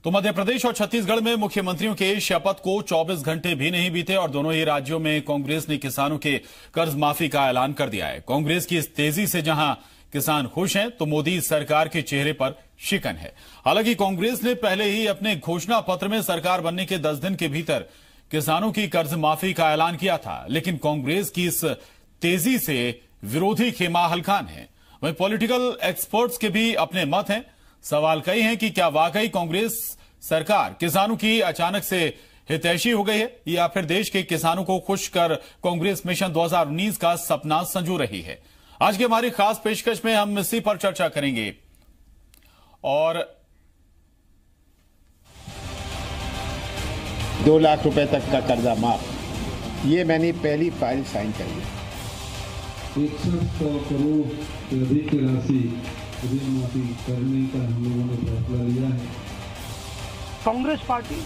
तो मध्य प्रदेश और छत्तीसगढ़ में मुख्यमंत्रियों के शपथ को 24 घंटे भी नहीं बीते और दोनों ही राज्यों में कांग्रेस ने किसानों के कर्ज माफी का ऐलान कर दिया है। कांग्रेस की इस तेजी से जहां किसान खुश हैं, तो मोदी सरकार के चेहरे पर शिकन है। हालांकि कांग्रेस ने पहले ही अपने घोषणा पत्र में सरकार बनने के 10 दिन के भीतर किसानों की कर्ज माफी का ऐलान किया था, लेकिन कांग्रेस की इस तेजी से विरोधी खेमा हल्कान है। वहीं पॉलिटिकल एक्सपर्ट्स के भी अपने मत हैं। सवाल कई हैं कि क्या वाकई कांग्रेस सरकार किसानों की अचानक से हितैषी हो गई है या फिर देश के किसानों को खुश कर कांग्रेस मिशन 2019 का सपना संजो रही है। आज की हमारी खास पेशकश में हम इसी पर चर्चा करेंगे। और 2 लाख रुपए तक का कर्जा माफ, ये मैंने पहली फाइल साइन करी है। 100 करोड़ से अधिक की राशि ऋण माफी करने का हम लोगों ने फैसला लिया है। कांग्रेस पार्टी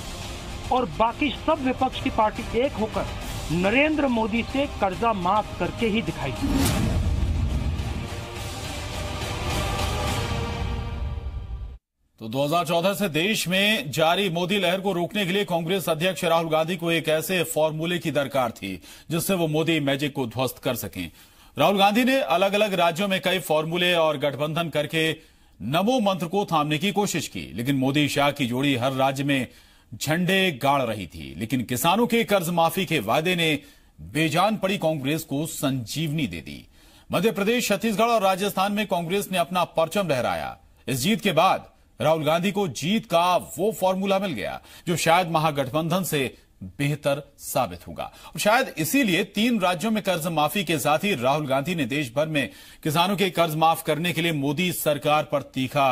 और बाकी सब विपक्ष की पार्टी एक होकर नरेंद्र मोदी से कर्जा माफ करके ही दिखाएगी। तो 2014 से देश में जारी मोदी लहर को रोकने के लिए कांग्रेस अध्यक्ष राहुल गांधी को एक ऐसे फॉर्मूले की दरकार थी जिससे वो मोदी मैजिक को ध्वस्त कर सकें। राहुल गांधी ने अलग अलग राज्यों में कई फॉर्मूले और गठबंधन करके नमो मंत्र को थामने की कोशिश की, लेकिन मोदी शाह की जोड़ी हर राज्य में झंडे गाड़ रही थी। लेकिन किसानों के कर्ज माफी के वादे ने बेजान पड़ी कांग्रेस को संजीवनी दे दी। मध्य प्रदेश, छत्तीसगढ़ और राजस्थान में कांग्रेस ने अपना परचम लहराया। इस जीत के बाद राहुल गांधी को जीत का वो फॉर्मूला मिल गया जो शायद महागठबंधन से बेहतर साबित होगा। और शायद इसीलिए 3 राज्यों में कर्ज माफी के साथ ही राहुल गांधी ने देश भर में किसानों के कर्ज माफ करने के लिए मोदी सरकार पर तीखा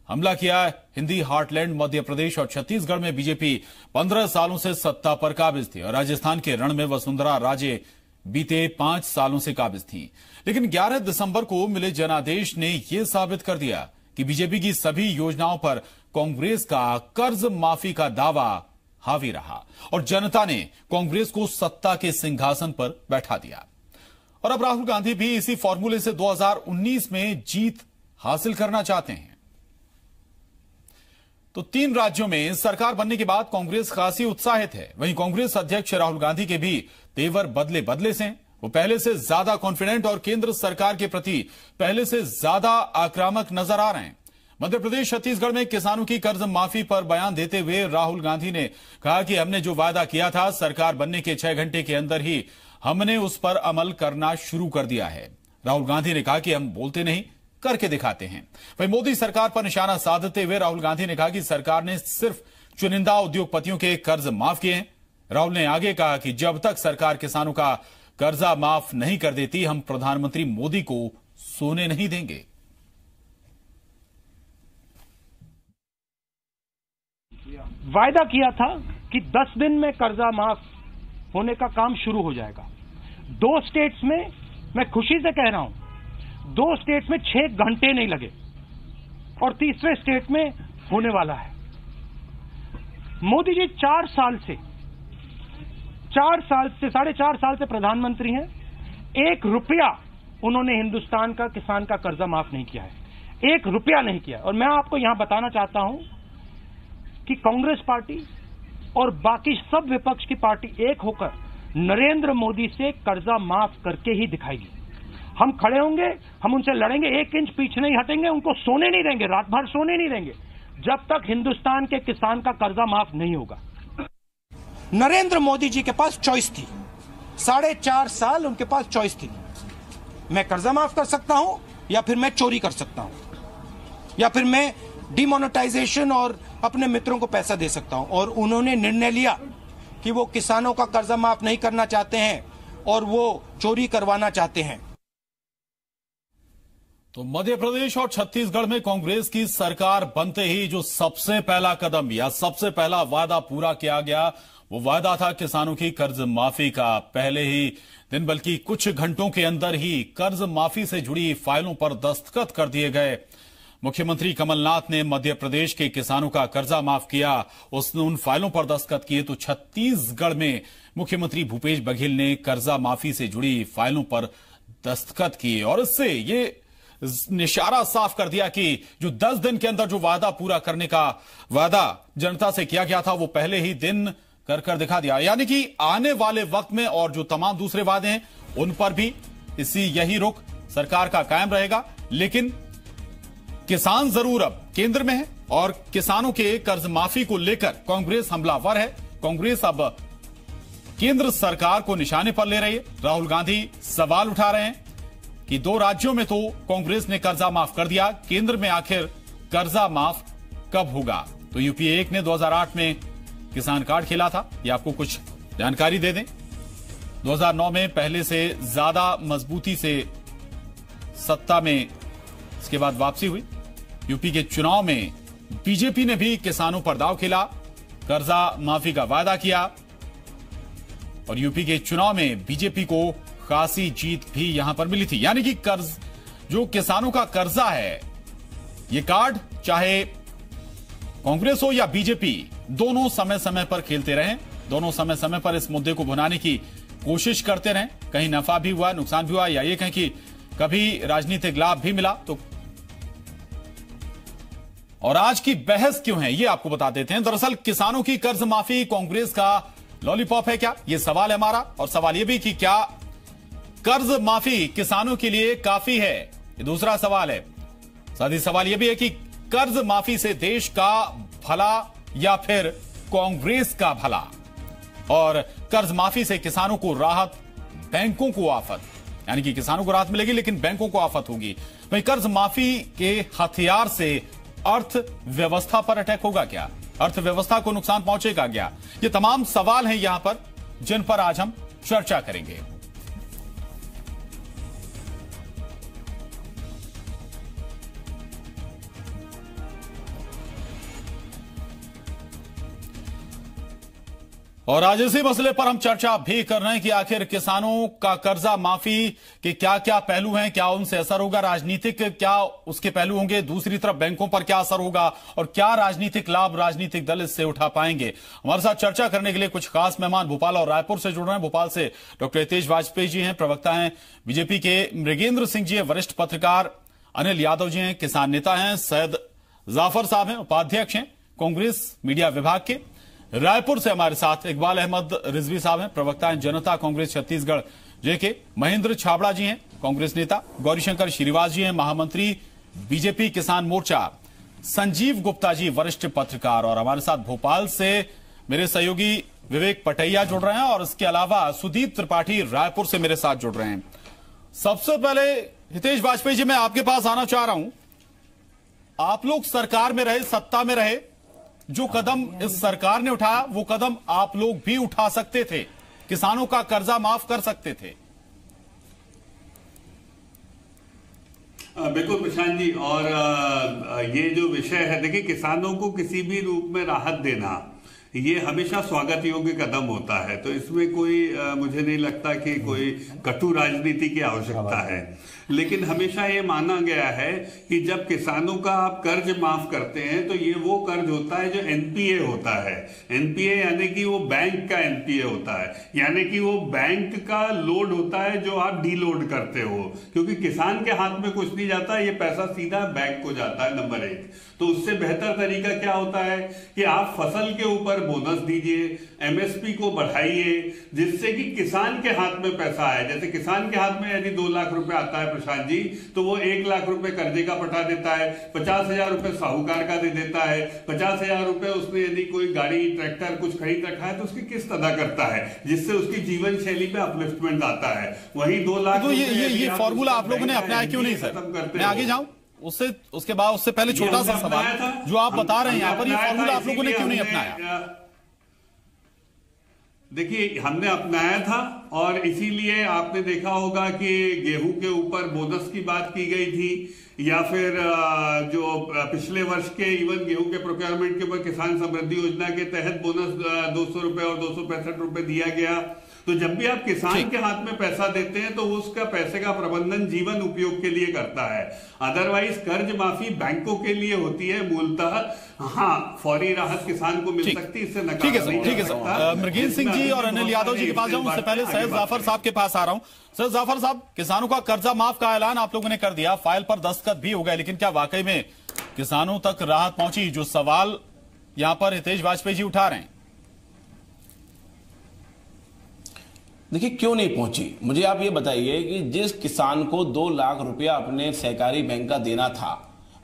हमला किया। हिंदी हार्टलैंड मध्य प्रदेश और छत्तीसगढ़ में बीजेपी 15 सालों से सत्ता पर काबिज थी और राजस्थान के रण में वसुंधरा राजे बीते 5 सालों से काबिज थी। लेकिन 11 दिसंबर को मिले जनादेश ने यह साबित कर दिया कि बीजेपी की सभी योजनाओं पर कांग्रेस का कर्ज माफी का दावा हावी रहा और जनता ने कांग्रेस को सत्ता के सिंहासन पर बैठा दिया। और अब राहुल गांधी भी इसी फॉर्मूले से 2019 में जीत हासिल करना चाहते हैं। तो 3 राज्यों में सरकार बनने के बाद कांग्रेस खासी उत्साहित है। वहीं कांग्रेस अध्यक्ष राहुल गांधी के भी तेवर बदले बदले से हैं। वो पहले से ज्यादा कॉन्फिडेंट और केंद्र सरकार के प्रति पहले से ज्यादा आक्रामक नजर आ रहे हैं। मध्य प्रदेश, छत्तीसगढ़ में किसानों की कर्ज माफी पर बयान देते हुए राहुल गांधी ने कहा कि हमने जो वादा किया था सरकार बनने के 6 घंटे के अंदर ही हमने उस पर अमल करना शुरू कर दिया है। राहुल गांधी ने कहा कि हम बोलते नहीं, करके दिखाते हैं। वहीं मोदी सरकार पर निशाना साधते हुए राहुल गांधी ने कहा कि सरकार ने सिर्फ चुनिंदा उद्योगपतियों के कर्ज माफ किए हैं। राहुल ने आगे कहा कि जब तक सरकार किसानों का कर्जा माफ नहीं कर देती, हम प्रधानमंत्री मोदी को सोने नहीं देंगे। वायदा किया था कि 10 दिन में कर्जा माफ होने का काम शुरू हो जाएगा। 2 स्टेट्स में, मैं खुशी से कह रहा हूं, 2 स्टेट्स में 6 घंटे नहीं लगे और तीसरे स्टेट में होने वाला है। मोदी जी 4 साल से 4.5 साल से प्रधानमंत्री हैं। 1 रुपया उन्होंने हिंदुस्तान का किसान का कर्जा माफ नहीं किया है, 1 रुपया नहीं किया। और मैं आपको यहां बताना चाहता हूं कि कांग्रेस पार्टी और बाकी सब विपक्ष की पार्टी एक होकर नरेंद्र मोदी से कर्जा माफ करके ही दिखाएगी। हम खड़े होंगे, हम उनसे लड़ेंगे, 1 इंच पीछे नहीं हटेंगे, उनको सोने नहीं देंगे, रात भर सोने नहीं देंगे जब तक हिंदुस्तान के किसान का कर्जा माफ नहीं होगा। नरेंद्र मोदी जी के पास चॉइस थी, 4.5 साल उनके पास चॉइस थी। मैं कर्जा माफ कर सकता हूं या फिर मैं चोरी कर सकता हूं या फिर मैं डिमोनेटाइजेशन और अपने मित्रों को पैसा दे सकता हूं। और उन्होंने निर्णय लिया कि वो किसानों का कर्जा माफ नहीं करना चाहते हैं और वो चोरी करवाना चाहते हैं। तो मध्य प्रदेश और छत्तीसगढ़ में कांग्रेस की सरकार बनते ही जो सबसे पहला कदम या सबसे पहला वादा पूरा किया गया, वो वादा था किसानों की कर्ज माफी का। पहले ही दिन बल्कि कुछ घंटों के अंदर ही कर्ज माफी से जुड़ी फाइलों पर दस्तखत कर दिए गए। मुख्यमंत्री कमलनाथ ने मध्य प्रदेश के किसानों का कर्जा माफ किया, उसने उन फाइलों पर दस्तखत किए। तो छत्तीसगढ़ में मुख्यमंत्री भूपेश बघेल ने कर्जा माफी से जुड़ी फाइलों पर दस्तखत किए और इससे ये इशारा साफ कर दिया कि जो 10 दिन के अंदर जो वादा पूरा करने का वादा जनता से किया गया था वो पहले ही दिन कर दिखा दिया। यानी कि आने वाले वक्त में और जो तमाम दूसरे वादे हैं उन पर भी यही रुख सरकार का कायम रहेगा, लेकिन किसान जरूर अब केंद्र में है और किसानों के कर्ज माफी को लेकर कांग्रेस हमलावर है। कांग्रेस अब केंद्र सरकार को निशाने पर ले रही है। राहुल गांधी सवाल उठा रहे हैं कि 2 राज्यों में तो कांग्रेस ने कर्जा माफ कर दिया, केंद्र में आखिर कर्जा माफ कब होगा। तो यूपीए 1 ने 2008 में किसान कार्ड खेला था, ये आपको कुछ जानकारी दे दें। 2009 में पहले से ज्यादा मजबूती से सत्ता में इसके बाद वापसी हुई। यूपी के चुनाव में बीजेपी ने भी किसानों पर दांव खेला, कर्जा माफी का वादा किया और यूपी के चुनाव में बीजेपी को खासी जीत भी यहां पर मिली थी। यानी कि कर्ज जो किसानों का कर्जा है, ये कार्ड चाहे कांग्रेस हो या बीजेपी, दोनों समय समय पर खेलते रहे, दोनों समय समय पर इस मुद्दे को भुनाने की कोशिश करते रहे। कहीं नफा भी हुआ, नुकसान भी हुआ, या ये कहें कि कभी राजनीतिक लाभ भी मिला। तो और आज की बहस क्यों है ये आपको बता देते हैं। दरअसल किसानों की कर्ज माफी कांग्रेस का लॉलीपॉप है क्या, ये सवाल है हमारा। और सवाल ये भी कि क्या कर्ज माफी किसानों के लिए काफी है, ये दूसरा सवाल है। साथ ही सवाल यह भी है कि कर्ज माफी से देश का भला या फिर कांग्रेस का भला। और कर्ज माफी से किसानों को राहत, बैंकों को आफत। यानी कि किसानों को राहत मिलेगी लेकिन बैंकों को आफत होगी। भाई कर्ज माफी के हथियार से अर्थव्यवस्था पर अटैक होगा क्या, अर्थव्यवस्था को नुकसान पहुंचेगा क्या, ये तमाम सवाल हैं यहां पर जिन पर आज हम चर्चा करेंगे। और आज इसी मसले पर हम चर्चा भी कर रहे हैं कि आखिर किसानों का कर्जा माफी के क्या क्या पहलू हैं, क्या उनसे असर होगा, राजनीतिक क्या उसके पहलू होंगे, दूसरी तरफ बैंकों पर क्या असर होगा और क्या राजनीतिक लाभ राजनीतिक दल इससे उठा पाएंगे। हमारे साथ चर्चा करने के लिए कुछ खास मेहमान भोपाल और रायपुर से जुड़ रहे हैं। भोपाल से डॉक्टर हितेश वाजपेयी जी हैं, प्रवक्ता हैं बीजेपी के, मृगेंद्र सिंह जी हैं, वरिष्ठ पत्रकार, अनिल यादव जी हैं, किसान नेता हैं, सैयद जाफर साहब हैं, उपाध्यक्ष हैं कांग्रेस मीडिया विभाग के। रायपुर से हमारे साथ इकबाल अहमद रिजवी साहब हैं, प्रवक्ता हैं जनता कांग्रेस छत्तीसगढ़ जेके। महेंद्र छाबड़ा जी हैं, कांग्रेस नेता। गौरीशंकर श्रीवास जी हैं, महामंत्री बीजेपी किसान मोर्चा। संजीव गुप्ता जी वरिष्ठ पत्रकार। और हमारे साथ भोपाल से मेरे सहयोगी विवेक पटैया जुड़ रहे हैं और इसके अलावा सुदीप त्रिपाठी रायपुर से मेरे साथ जुड़ रहे हैं। सबसे पहले हितेश वाजपेयी जी, मैं आपके पास आना चाह रहा हूं। आप लोग सरकार में रहे, सत्ता में रहे, जो कदम इस सरकार ने उठाया वो कदम आप लोग भी उठा सकते थे, किसानों का कर्जा माफ कर सकते थे। बिल्कुल प्रशांत जी, और ये जो विषय है, देखिए किसानों को किसी भी रूप में राहत देना ये हमेशा स्वागत योग्य कदम होता है। तो इसमें कोई मुझे नहीं लगता कि कोई कटु राजनीति की आवश्यकता है। लेकिन हमेशा ये माना गया है कि जब किसानों का आप कर्ज माफ करते हैं तो ये वो कर्ज होता है जो एनपीए होता है। एनपीए यानी कि वो बैंक का एनपीए होता है, यानी कि वो बैंक का लोड होता है जो आप डीलोड करते हो, क्योंकि किसान के हाथ में कुछ नहीं जाता, ये पैसा सीधा बैंक को जाता है, नंबर 1। तो उससे बेहतर तरीका क्या होता है कि आप फसल के ऊपर बोनस दीजिए, एमएसपी को बढ़ाइए, जिससे कि किसान के हाथ में पैसा आए। जैसे किसान के हाथ में यदि 2 लाख रुपए आता है प्रशांत जी, तो वो 1 लाख रुपए कर्जे का पटा देता है, 50,000 रुपए साहूकार का दे देता है, 50,000 रुपए उसने यदि कोई गाड़ी ट्रैक्टर कुछ खरीद रखा है तो उसकी किस्त अदा करता है, जिससे उसकी जीवन शैली पे अपलिफ्टमेंट आता है। वही 2 लाख तो ये फॉर्मूला आप लोगों ने अपनाया क्यों नहीं सर? मैं आगे जाऊं उसके बाद उससे पहले छोटा सा सवाल, जो आप बता रहे हैं यहाँ पर, ये फॉर्मूला आप लोगों ने क्यों नहीं अपनाया? देखिए, हमने अपनाया था और इसीलिए आपने देखा होगा कि गेहूं के ऊपर बोनस की बात की गई थी, या फिर जो पिछले वर्ष के इवन गेहूं के प्रोक्योरमेंट के ऊपर किसान समृद्धि योजना के तहत बोनस 200 रुपए और 265 रुपए दिया गया। तो जब भी आप किसान के हाथ में पैसा देते हैं तो उसका पैसे का प्रबंधन जीवन उपयोग के लिए करता है। अदरवाइज कर्ज माफी बैंकों के लिए होती है मूलतः। हाँ, फौरी राहत किसान को मिल सकती है, इससे ठीक है सर, ठीक है सर। मृगेंद्र सिंह जी और अनिल यादव जी के पास जाऊं, उससे पहले सैयद जाफर साहब के पास आ रहा हूं। सर जाफर साहब, किसानों का कर्जा माफ का ऐलान आप लोगों ने कर दिया, फाइल पर दस्तखत भी हो गए, लेकिन क्या वाकई में किसानों तक राहत पहुंची, जो सवाल यहां पर हितेश वाजपेयी जी उठा रहे हैं? देखिए, क्यों नहीं पहुंची, मुझे आप ये बताइए कि जिस किसान को 2 लाख रुपया अपने सहकारी बैंक का देना था,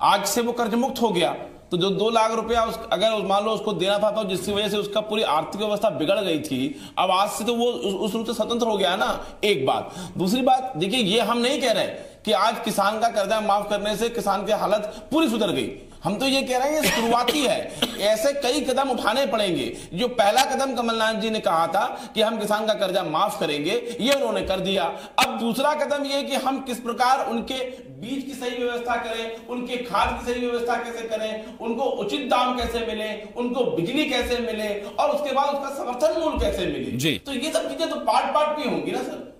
आज से वो कर्ज मुक्त हो गया, तो जो 2 लाख रुपया अगर मान लो उसको देना था, तो जिसकी वजह से उसका पूरी आर्थिक व्यवस्था बिगड़ गई थी, अब आज से तो वो उस रूप से स्वतंत्र हो गया ना। एक बात। दूसरी बात, देखिए, ये हम नहीं कह रहे कि आज किसान का कर्जा माफ करने से किसान की हालत पूरी सुधर गई। हम तो ये कह रहे हैं ये शुरुआती है, ऐसे कई कदम उठाने पड़ेंगे। जो पहला कदम कमलनाथ जी ने कहा था कि हम किसान का कर्जा माफ करेंगे, ये उन्होंने कर दिया। अब दूसरा कदम ये कि हम किस प्रकार उनके बीज की सही व्यवस्था करें, उनके खाद की सही व्यवस्था कैसे करें, उनको उचित दाम कैसे मिले, उनको बिजली कैसे मिले, और उसके बाद उसका समर्थन मूल्य कैसे मिले। तो ये सब चीजें तो पार्ट में होंगी ना सर।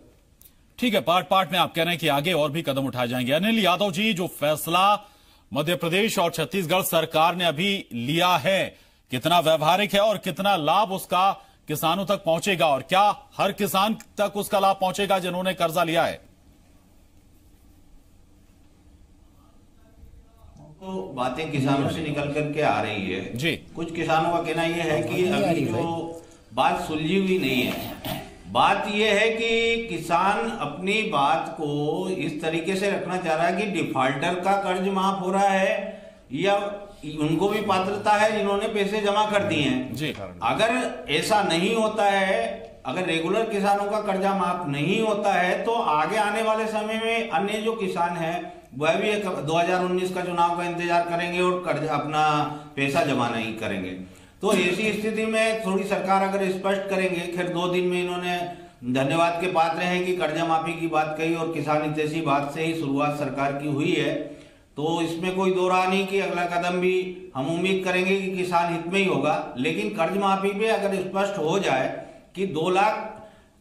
ठीक है, पार्ट में आप कह रहे हैं कि आगे और भी कदम उठाए जाएंगे। अनिल यादव जी, जो फैसला मध्य प्रदेश और छत्तीसगढ़ सरकार ने अभी लिया है, कितना व्यवहारिक है और कितना लाभ उसका किसानों तक पहुंचेगा, और क्या हर किसान तक उसका लाभ पहुंचेगा जिन्होंने कर्जा लिया है? तो बातें किसानों से निकल करके आ रही है जी। कुछ किसानों का कहना यह है कि अभी जो बात सुलझी हुई नहीं है। बात यह है कि किसान अपनी बात को इस तरीके से रखना चाह रहा है कि डिफॉल्टर का कर्ज माफ हो रहा है, या उनको भी पात्रता है जिन्होंने पैसे जमा कर दिए हैं। अगर ऐसा नहीं होता है, अगर रेगुलर किसानों का कर्जा माफ नहीं होता है, तो आगे आने वाले समय में अन्य जो किसान हैं वह भी 2019 का चुनाव का इंतजार करेंगे और कर्ज अपना पैसा जमा नहीं करेंगे। तो ऐसी स्थिति में थोड़ी सरकार अगर स्पष्ट करेंगे, खैर 2 दिन में इन्होंने धन्यवाद के पात्र हैं कि कर्जा माफी की बात कही और किसान हित जैसी बात से ही शुरुआत सरकार की हुई है, तो इसमें कोई दो राह नहीं कि अगला कदम भी हम उम्मीद करेंगे कि किसान हित में ही होगा। लेकिन कर्ज माफी पे अगर स्पष्ट हो जाए कि 2 लाख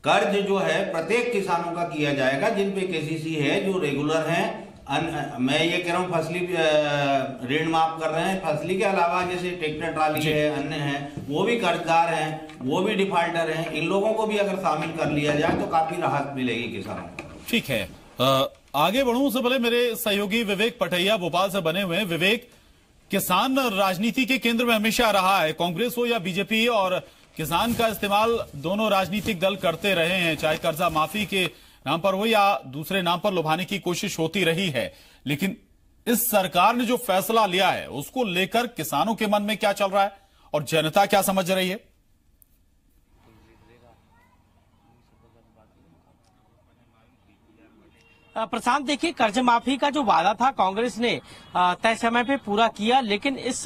कर्ज जो है प्रत्येक किसानों का किया जाएगा जिन पे केसीसी है, जो रेगुलर हैं, मैं ये कह रहा हूँ फसली ऋण माफ कर रहे हैं, फसली के अलावा जैसे ट्रैक्टर ट्राली है, अन्य हैं, वो भी कर्जदार हैं, वो भी डिफॉल्टर हैं, इन लोगों को भी अगर शामिल कर लिया जाए तो काफी राहत मिलेगी किसानों को। ठीक है, आगे बढ़ूं उससे पहले मेरे सहयोगी विवेक पटैया भोपाल से बने हुए हैं। विवेक, किसान राजनीति के केंद्र में हमेशा रहा है, कांग्रेस हो या बीजेपी, और किसान का इस्तेमाल दोनों राजनीतिक दल करते रहे हैं, चाहे कर्जा माफी के नाम पर हो या दूसरे नाम पर लुभाने की कोशिश होती रही है। लेकिन इस सरकार ने जो फैसला लिया है उसको लेकर किसानों के मन में क्या चल रहा है और जनता क्या समझ रही है? प्रशांत, देखिए, कर्ज माफी का जो वादा था कांग्रेस ने तय समय पे पूरा किया, लेकिन इस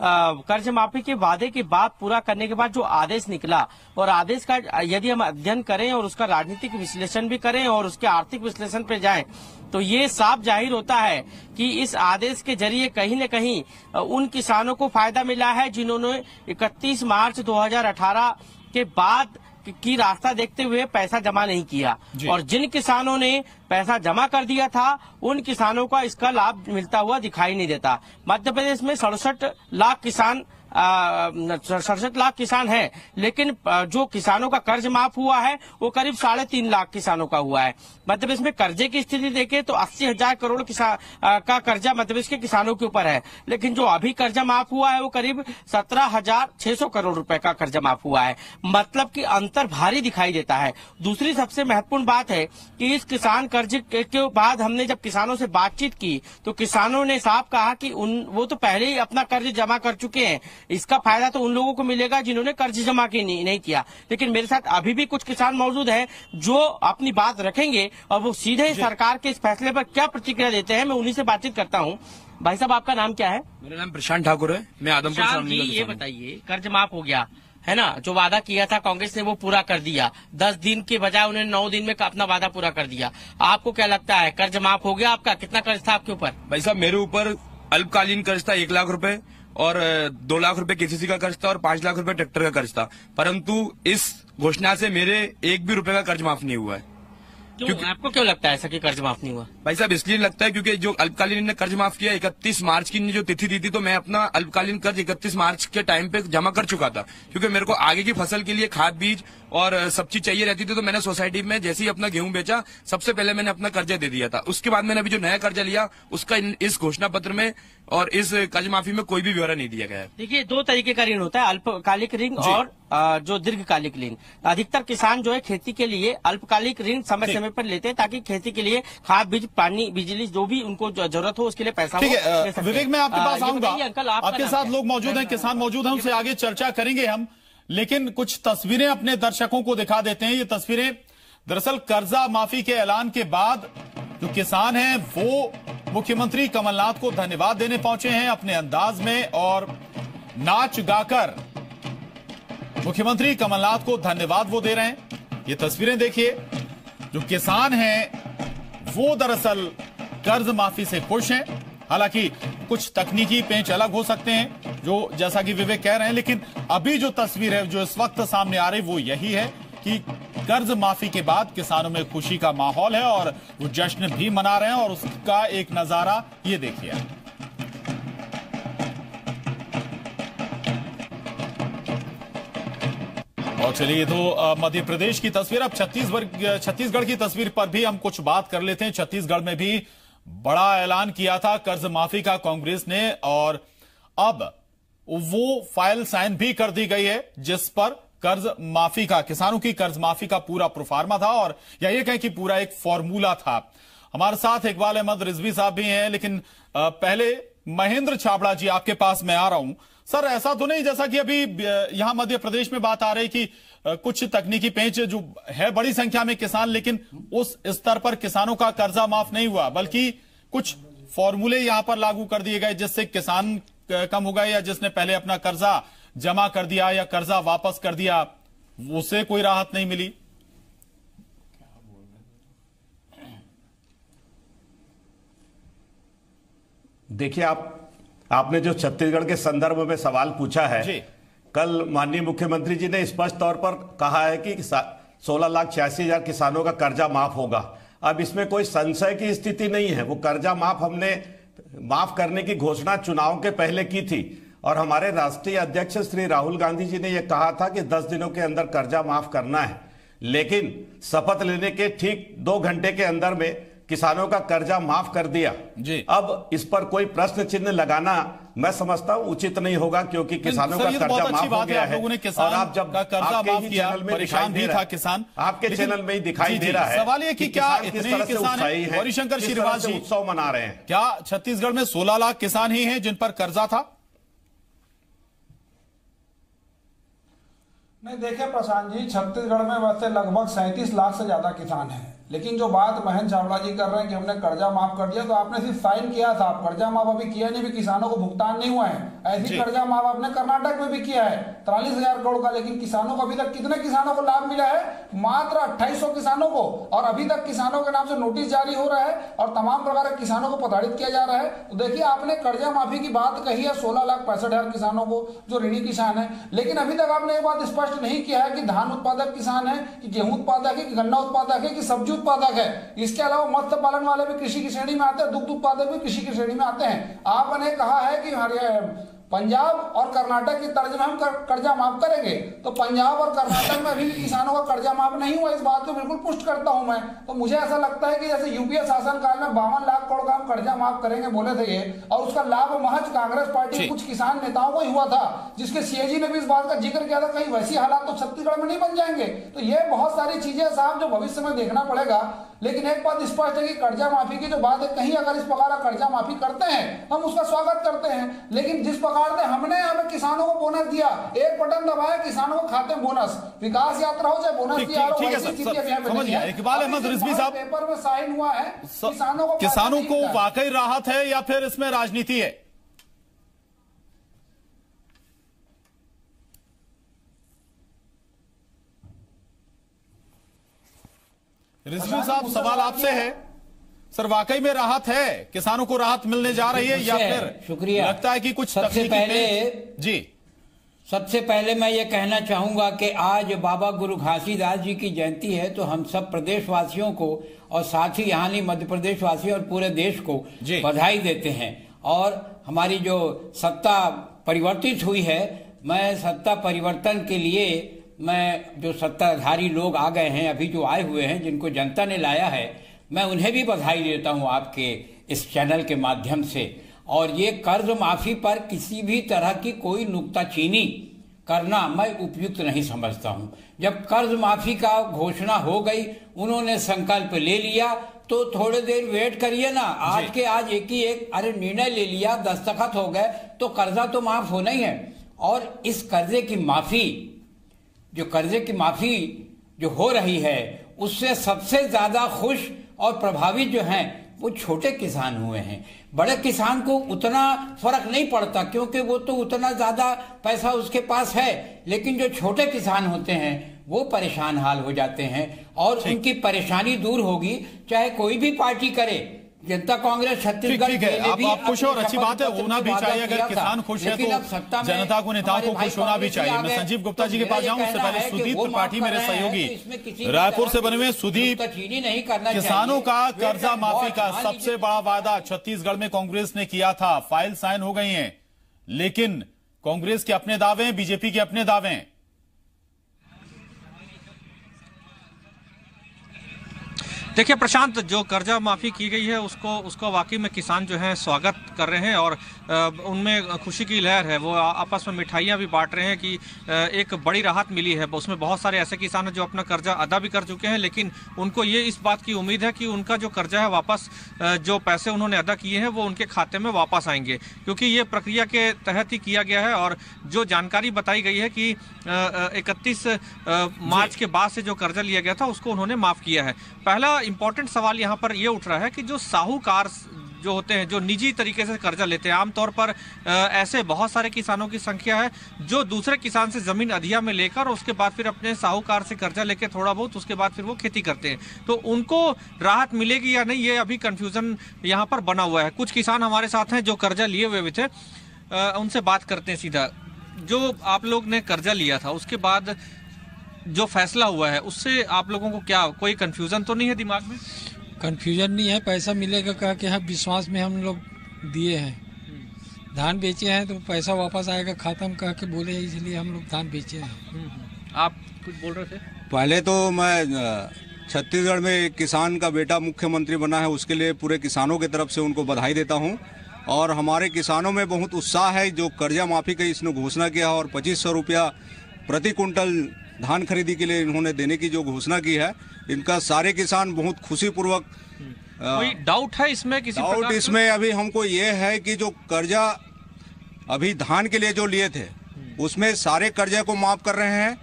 कर्ज माफी के वादे के बाद पूरा करने के बाद जो आदेश निकला, और आदेश का यदि हम अध्ययन करें और उसका राजनीतिक विश्लेषण भी करें और उसके आर्थिक विश्लेषण पे जाएं, तो ये साफ जाहिर होता है कि इस आदेश के जरिए कहीं न कहीं उन किसानों को फायदा मिला है जिन्होंने 31 मार्च 2018 के बाद की रास्ता देखते हुए पैसा जमा नहीं किया, और जिन किसानों ने पैसा जमा कर दिया था उन किसानों का इसका लाभ मिलता हुआ दिखाई नहीं देता। मध्य प्रदेश में 67 लाख किसान 67 लाख किसान हैं, लेकिन जो किसानों का कर्ज माफ हुआ है वो करीब 3.5 लाख किसानों का हुआ है। मध्य प्रदेश में कर्जे की स्थिति देखें तो 80,000 करोड़ का कर्जा मध्य प्रदेश के किसानों के ऊपर है, लेकिन जो अभी कर्जा माफ हुआ है वो करीब 17,600 करोड़ रुपए का कर्जा माफ हुआ है। मतलब कि अंतर भारी दिखाई देता है। दूसरी सबसे महत्वपूर्ण बात है कि इस किसान कर्ज के बाद हमने जब किसानों से बातचीत की तो किसानों ने साफ कहा कि वो तो पहले ही अपना कर्ज जमा कर चुके हैं, इसका फायदा तो उन लोगों को मिलेगा जिन्होंने कर्ज जमा नहीं किया। लेकिन मेरे साथ अभी भी कुछ किसान मौजूद हैं जो अपनी बात रखेंगे और वो सीधे सरकार के इस फैसले पर क्या प्रतिक्रिया देते हैं, मैं उन्हीं से बातचीत करता हूं। भाई साहब, आपका नाम क्या है? मेरा नाम प्रशांत ठाकुर है, मैं आदमपुर सामने का। ये बताइए, कर्ज माफ हो गया है ना, जो वादा किया था कांग्रेस ने वो पूरा कर दिया, 10 दिन के बजाय उन्होंने 9 दिन में अपना वादा पूरा कर दिया। आपको क्या लगता है, कर्ज माफ हो गया आपका? कितना कर्ज था आपके ऊपर? भाई साहब, मेरे ऊपर अल्पकालीन कर्ज था 1 लाख रुपए, और 2 लाख रुपए केसीसी का कर्ज था और 5 लाख रुपए ट्रैक्टर का कर्ज था, परंतु इस घोषणा से मेरे 1 भी रुपए का कर्ज माफ नहीं हुआ है। क्योंकि आपको क्यों लगता है ऐसा कि कर्ज माफ नहीं हुआ? भाई साहब इसलिए लगता है क्योंकि जो अल्पकालीन ने कर्ज माफ किया 31 मार्च की जो तिथि दी थी, तो मैं अपना अल्पकालीन कर्ज 31 मार्च के टाइम पे जमा कर चुका था, क्योंकि मेरे को आगे की फसल के लिए खाद बीज और सब चीज चाहिए रहती थी। तो मैंने सोसाइटी में जैसे ही अपना गेहूं बेचा, सबसे पहले मैंने अपना कर्जा दे दिया था। उसके बाद मैंने अभी जो नया कर्जा लिया उसका इस घोषणा पत्र में और इस कर्ज माफी में कोई भी ब्यौरा नहीं दिया गया है। देखिए, 2 तरीके का ऋण होता है, अल्पकालिक ऋण और जो दीर्घकालिक ऋण। अधिकतर किसान जो है खेती के लिए अल्पकालिक ऋण समय समय पर लेते हैं, ताकि खेती के लिए खाद बीज पानी बिजली जो भी उनको जरूरत हो उसके लिए पैसा। ठीक है विवेक, मैं आपके पास आऊंगा। आपके साथ लोग मौजूद हैं, किसान मौजूद हैं, उनसे आगे चर्चा करेंगे हम, लेकिन कुछ तस्वीरें अपने दर्शकों को दिखा देते हैं। ये तस्वीरें दरअसल कर्जा माफी के ऐलान के बाद जो किसान हैं वो मुख्यमंत्री कमलनाथ को धन्यवाद देने पहुंचे हैं अपने अंदाज में, और नाच गाकर मुख्यमंत्री कमलनाथ को धन्यवाद वो दे रहे हैं। ये तस्वीरें देखिए, जो किसान हैं वो दरअसल कर्ज माफी से खुश हैं। हालांकि कुछ तकनीकी पेंच अलग हो सकते हैं, जो जैसा कि विवेक कह रहे हैं, लेकिन अभी जो तस्वीर है जो इस वक्त सामने आ रही वो यही है कि कर्ज माफी के बाद किसानों में खुशी का माहौल है और वो जश्न भी मना रहे हैं, और उसका एक नजारा ये देखिए। और चलिए, ये तो मध्य प्रदेश की तस्वीर। अब छत्तीसगढ़ की तस्वीर पर भी हम कुछ बात कर लेते हैं। छत्तीसगढ़ में भी बड़ा ऐलान किया था कर्ज माफी का कांग्रेस ने, और अब वो फाइल साइन भी कर दी गई है जिस पर कर्ज माफी का, किसानों की कर्ज माफी का पूरा प्रोफार्मा था, और या ये कहें कि पूरा एक फॉर्मूला था। हमारे साथ इकबाल अहमद रिजवी साहब भी हैं, लेकिन पहले महेंद्र छाबड़ा जी आपके पास मैं आ रहा हूं। सर, ऐसा तो नहीं जैसा कि अभी यहां मध्य प्रदेश में बात आ रही कि कुछ तकनीकी पेंच जो है, बड़ी संख्या में किसान, लेकिन उस स्तर पर किसानों का कर्जा माफ नहीं हुआ, बल्कि कुछ फॉर्मूले यहां पर लागू कर दिए गए जिससे किसान कम हो गए, या जिसने पहले अपना कर्जा जमा कर दिया या कर्जा वापस कर दिया उसे कोई राहत नहीं मिली। देखिए, आपने जो छत्तीसगढ़ के संदर्भ में सवाल पूछा है, कल माननीय मुख्यमंत्री जी ने स्पष्ट तौर पर कहा है कि 16,86,000 किसानों का कर्जा माफ होगा। अब इसमें कोई संशय की स्थिति नहीं है। वो कर्जा हमने माफ करने की घोषणा चुनाव के पहले की थी, और हमारे राष्ट्रीय अध्यक्ष श्री राहुल गांधी जी ने यह कहा था कि 10 दिनों के अंदर कर्जा माफ करना है, लेकिन शपथ लेने के ठीक 2 घंटे के अंदर में किसानों का कर्जा माफ कर दिया जी। अब इस पर कोई प्रश्न चिन्ह लगाना मैं समझता हूं उचित नहीं होगा, क्योंकि किसानों का कर्जा माफ हो गया है। और आप जब कर्जा माफ किया, परेशान भी था किसान, आपके चैनल में ही दिखाई दे रहा है। सवाल ये कि क्या इतने किसान हैं, हरिशंकर श्रीवास जी, उत्सव मना रहे हैं? क्या छत्तीसगढ़ में 16 लाख किसान ही हैं जिन पर कर्जा था? नहीं, देखिए प्रशांत जी, छत्तीसगढ़ में वैसे लगभग 37 लाख से ज्यादा किसान हैं, लेकिन जो बात महेंद्र छाबड़ा जी कर रहे हैं कि हमने कर्जा माफ कर दिया, तो आपने सिर्फ साइन किया था, कर्जा माफ अभी किया नहीं, भी किसानों को भुगतान नहीं हुआ है। ऐसी कर्जा माफ आपने कर्नाटक में भी किया है 43,000 करोड़ का, लेकिन किसानों को अभी तक कितने किसानों को लाभ मिला है? मात्र 2800 किसानों को, और अभी तक किसानों के नाम से नोटिस जारी हो रहा है और तमाम प्रकार के किसानों को प्रताड़ित किया जा रहा है। तो देखिए, आपने कर्जा माफी की बात कही है 16,65,000 किसानों को जो ऋणी किसान है, लेकिन अभी तक आपने ये बात स्पष्ट नहीं किया है कि धान उत्पादक किसान है कि गेहूं उत्पादक है कि गन्ना उत्पादक है कि सब्जी उत्पादक है। इसके अलावा मत्स्य पालन वाले भी कृषि की श्रेणी में आते हैं, दुग्ध उत्पादक भी कृषि की श्रेणी में आते हैं। आपने कहा है कि पंजाब और कर्नाटक की तर्ज में हम कर्जा माफ करेंगे, तो पंजाब और कर्नाटक में अभी भी किसानों का कर्जा माफ नहीं हुआ, इस बात को बिल्कुल पुष्ट करता हूं मैं। तो मुझे ऐसा लगता है कि जैसे यूपीए शासनकाल में 52 लाख करोड़ का हम कर्जा माफ करेंगे बोले थे ये, और उसका लाभ महज कांग्रेस पार्टी के कुछ किसान नेताओं को ही हुआ था, जिसके सीएजी ने भी इस बात का जिक्र किया था, कहीं वैसी हालात तो छत्तीसगढ़ में नहीं बन जाएंगे। तो ये बहुत सारी चीजें साहब जो भविष्य में देखना पड़ेगा, लेकिन एक बात स्पष्ट है कि कर्जा माफी की जो बात है, कहीं अगर इस प्रकार का कर्जा माफी करते हैं हम उसका स्वागत करते हैं, लेकिन जिस प्रकार से हमने हमें किसानों को बोनस दिया, एक बटन दबाया किसानों को खाते में बोनस, विकास यात्रा हो चाहे बोनस दिया, इकबाल अहमद रिजवी साहब, पेपर में साइन हुआ है, किसानों को वाकई राहत है या फिर इसमें राजनीति है? रिजवी साहब, सवाल आपसे है, सर वाकई में राहत है, किसानों को राहत मिलने जा रही है या फिर शुक्रिया लगता है कि कुछ सबसे पहले मैं ये कहना चाहूंगा कि आज बाबा गुरु घासीदास जी की जयंती है, तो हम सब प्रदेशवासियों को और साथ ही यहाँ नहीं मध्य प्रदेश वासियों और पूरे देश को बधाई देते हैं। और हमारी जो सत्ता परिवर्तित हुई है, मैं सत्ता परिवर्तन के लिए मैं जो सत्ताधारी लोग आ गए हैं, अभी जो आए हुए हैं, जिनको जनता ने लाया है, मैं उन्हें भी बधाई देता हूं आपके इस चैनल के माध्यम से। और ये कर्ज माफी पर किसी भी तरह की कोई नुक्ताचीनी करना मैं उपयुक्त नहीं समझता हूं। जब कर्ज माफी का घोषणा हो गई, उन्होंने संकल्प ले लिया, तो थोड़ी देर वेट करिए ना। आज के आज एक ही एक निर्णय ले लिया, दस्तखत हो गए, तो कर्जा तो माफ होना ही है। और इस कर्जे की माफी जो हो रही है, उससे सबसे ज्यादा खुश और प्रभावित जो हैं वो छोटे किसान हुए हैं। बड़े किसान को उतना फर्क नहीं पड़ता, क्योंकि वो तो उतना ज्यादा पैसा उसके पास है, लेकिन जो छोटे किसान होते हैं वो परेशान हाल हो जाते हैं। और उनकी परेशानी दूर होगी, चाहे कोई भी पार्टी करे। जनता कांग्रेस छत्तीसगढ़ आप खुश हो और अच्छी बात है, होना भी चाहिए। अगर किसान खुश है तो जनता को, नेताओं को खुश होना भी चाहिए। मैं संजीव गुप्ता जी के पास जाऊं, उससे पहले सुदीप त्रिपाठी मेरे सहयोगी रायपुर से बने हुए। सुदीप, किसानों का कर्जा माफी का सबसे बड़ा वादा छत्तीसगढ़ में कांग्रेस ने किया था, फाइल साइन हो गई है, लेकिन कांग्रेस के अपने दावे हैं, बीजेपी के अपने दावे हैं। देखिए प्रशांत, जो कर्जा माफी की गई है उसको वाकई में किसान जो हैं स्वागत कर रहे हैं और उनमें खुशी की लहर है। वो आपस में मिठाइयाँ भी बांट रहे हैं कि एक बड़ी राहत मिली है। उसमें बहुत सारे ऐसे किसान हैं जो अपना कर्जा अदा भी कर चुके हैं, लेकिन उनको ये इस बात की उम्मीद है कि उनका जो कर्जा है वापस, जो पैसे उन्होंने अदा किए हैं वो उनके खाते में वापस आएंगे, क्योंकि ये प्रक्रिया के तहत ही किया गया है। और जो जानकारी बताई गई है कि 31 मार्च के बाद से जो कर्जा लिया गया था उसको उन्होंने माफ किया है। पहला इंपॉर्टेंट सवाल यहाँ पर ये उठ रहा है कि जो साहूकार जो होते हैं, जो निजी तरीके से कर्जा लेते हैं, आमतौर पर ऐसे बहुत सारे किसानों की संख्या है जो दूसरे किसान से जमीन अधिया में लेकर उसके बाद फिर अपने साहूकार से कर्जा लेकर थोड़ा बहुत, उसके बाद फिर वो खेती करते हैं। तो उनको राहत मिलेगी या नहीं, ये अभी कंफ्यूजन यहाँ पर बना हुआ है। कुछ किसान हमारे साथ हैं जो कर्जा लिए हुए थे, उनसे बात करते हैं सीधा। जो आप लोग ने कर्जा लिया था, उसके बाद जो फैसला हुआ है, उससे आप लोगों को क्या कोई कंफ्यूजन तो नहीं है दिमाग में? कंफ्यूजन नहीं है, पैसा मिलेगा कह के विश्वास में हम लोग दिए हैं। धान बेचे हैं तो पैसा वापस आएगा खाता में कह के बोले, इसलिए हम लोग धान बेचे हैं। आप कुछ बोल रहे थे? पहले तो मैं छत्तीसगढ़ में किसान का बेटा मुख्यमंत्री बना है, उसके लिए पूरे किसानों की तरफ से उनको बधाई देता हूँ। और हमारे किसानों में बहुत उत्साह है, जो कर्जा माफी की इसने घोषणा किया और 2500 रुपया प्रति कुंटल धान खरीदी के लिए इन्होंने देने की जो घोषणा की है, इनका सारे किसान बहुत खुशी पूर्वक। कोई डाउट है इसमें? किसी डाउट इसमें अभी हमको ये है कि जो कर्जा अभी धान के लिए जो लिए थे, उसमें सारे कर्जे को माफ कर रहे हैं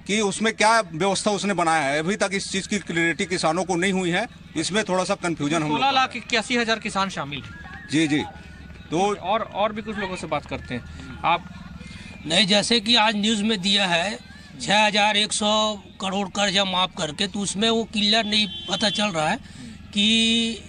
कि उसमें क्या व्यवस्था उसने बनाया है। अभी तक इस चीज की क्लैरिटी किसानों को नहीं हुई है, इसमें थोड़ा सा कंफ्यूजन। 16,81,000 किसान शामिल हैं। जी। तो और भी कुछ लोगों से बात करते हैं। आप नहीं, जैसे कि आज न्यूज में दिया है 6,100 करोड़ कर्जा माफ करके, तो उसमें वो क्लियर नहीं पता चल रहा है कि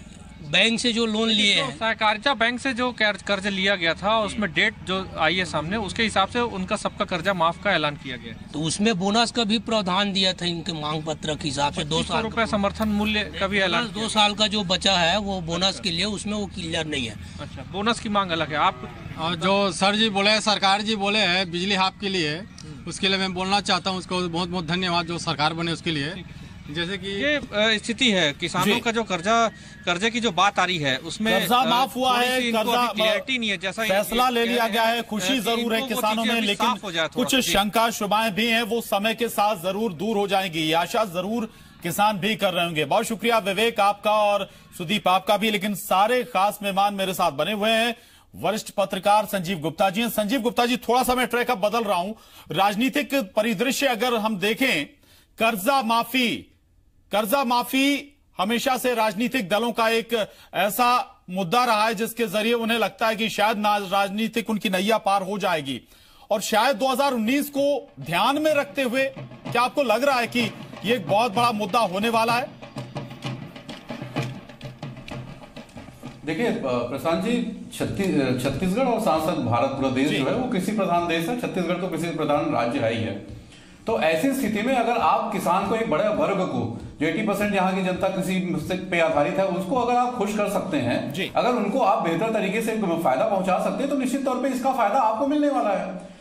बैंक से जो लोन लिए हैं, सहकारिता बैंक से जो कर्ज लिया गया था, उसमें डेट जो आई है सामने, उसके हिसाब से उनका सबका कर्जा माफ का ऐलान किया गया। तो उसमें बोनस का भी प्रावधान दिया था इनके मांग पत्र के हिसाब से। 2 साल रुपए समर्थन मूल्य का भी ऐलान। 2 साल का जो बचा है वो बोनस के लिए, उसमें वो क्लियर नहीं है। अच्छा, बोनस की मांग अलग है। आप जो सर जी बोले, सरकार जी बोले हैं बिजली हाफ के लिए, उसके लिए मैं बोलना चाहता हूँ, उसको बहुत बहुत धन्यवाद जो सरकार बने उसके लिए। जैसे कि ये स्थिति है किसानों का, जो कर्जे की जो बात आ रही है, उसमें कर्जा माफ हुआ है, कर्जा क्लियरिटी नहीं है। जैसा फैसला ले लिया गया है, खुशी जरूर है किसानों में, लेकिन कुछ शंका शुभाएं भी हैं, वो समय के साथ जरूर दूर हो जाएंगी। ये आशा जरूर किसान भी कर रहे होंगे। बहुत शुक्रिया विवेक आपका और सुदीप आपका भी। लेकिन सारे खास मेहमान मेरे साथ बने हुए हैं, वरिष्ठ पत्रकार संजीव गुप्ता जी। संजीव गुप्ता जी, थोड़ा सा मैं ट्रैक अब बदल रहा हूं। राजनीतिक परिदृश्य अगर हम देखें, कर्जा माफी हमेशा से राजनीतिक दलों का एक ऐसा मुद्दा रहा है जिसके जरिए उन्हें लगता है कि शायद राजनीतिक उनकी नैया पार हो जाएगी। और शायद 2019 को ध्यान में रखते हुए क्या आपको लग रहा है कि ये एक बहुत बड़ा मुद्दा होने वाला है? देखिए प्रशांत जी, छत्तीसगढ़ और सांसद भारत प्रदेश जो है वो कृषि प्रधान देश है। छत्तीसगढ़ तो कृषि प्रधान राज्य है ही है। तो ऐसी स्थिति में अगर आप किसान को, एक बड़े वर्ग को जो 80% यहाँ की जनता कृषि पे आधारित है, उसको अगर आप खुश कर सकते हैं, अगर उनको आप बेहतर तरीके से फायदा पहुंचा सकते हैं, तो निश्चित तौर पे इसका फायदा आपको मिलने वाला है।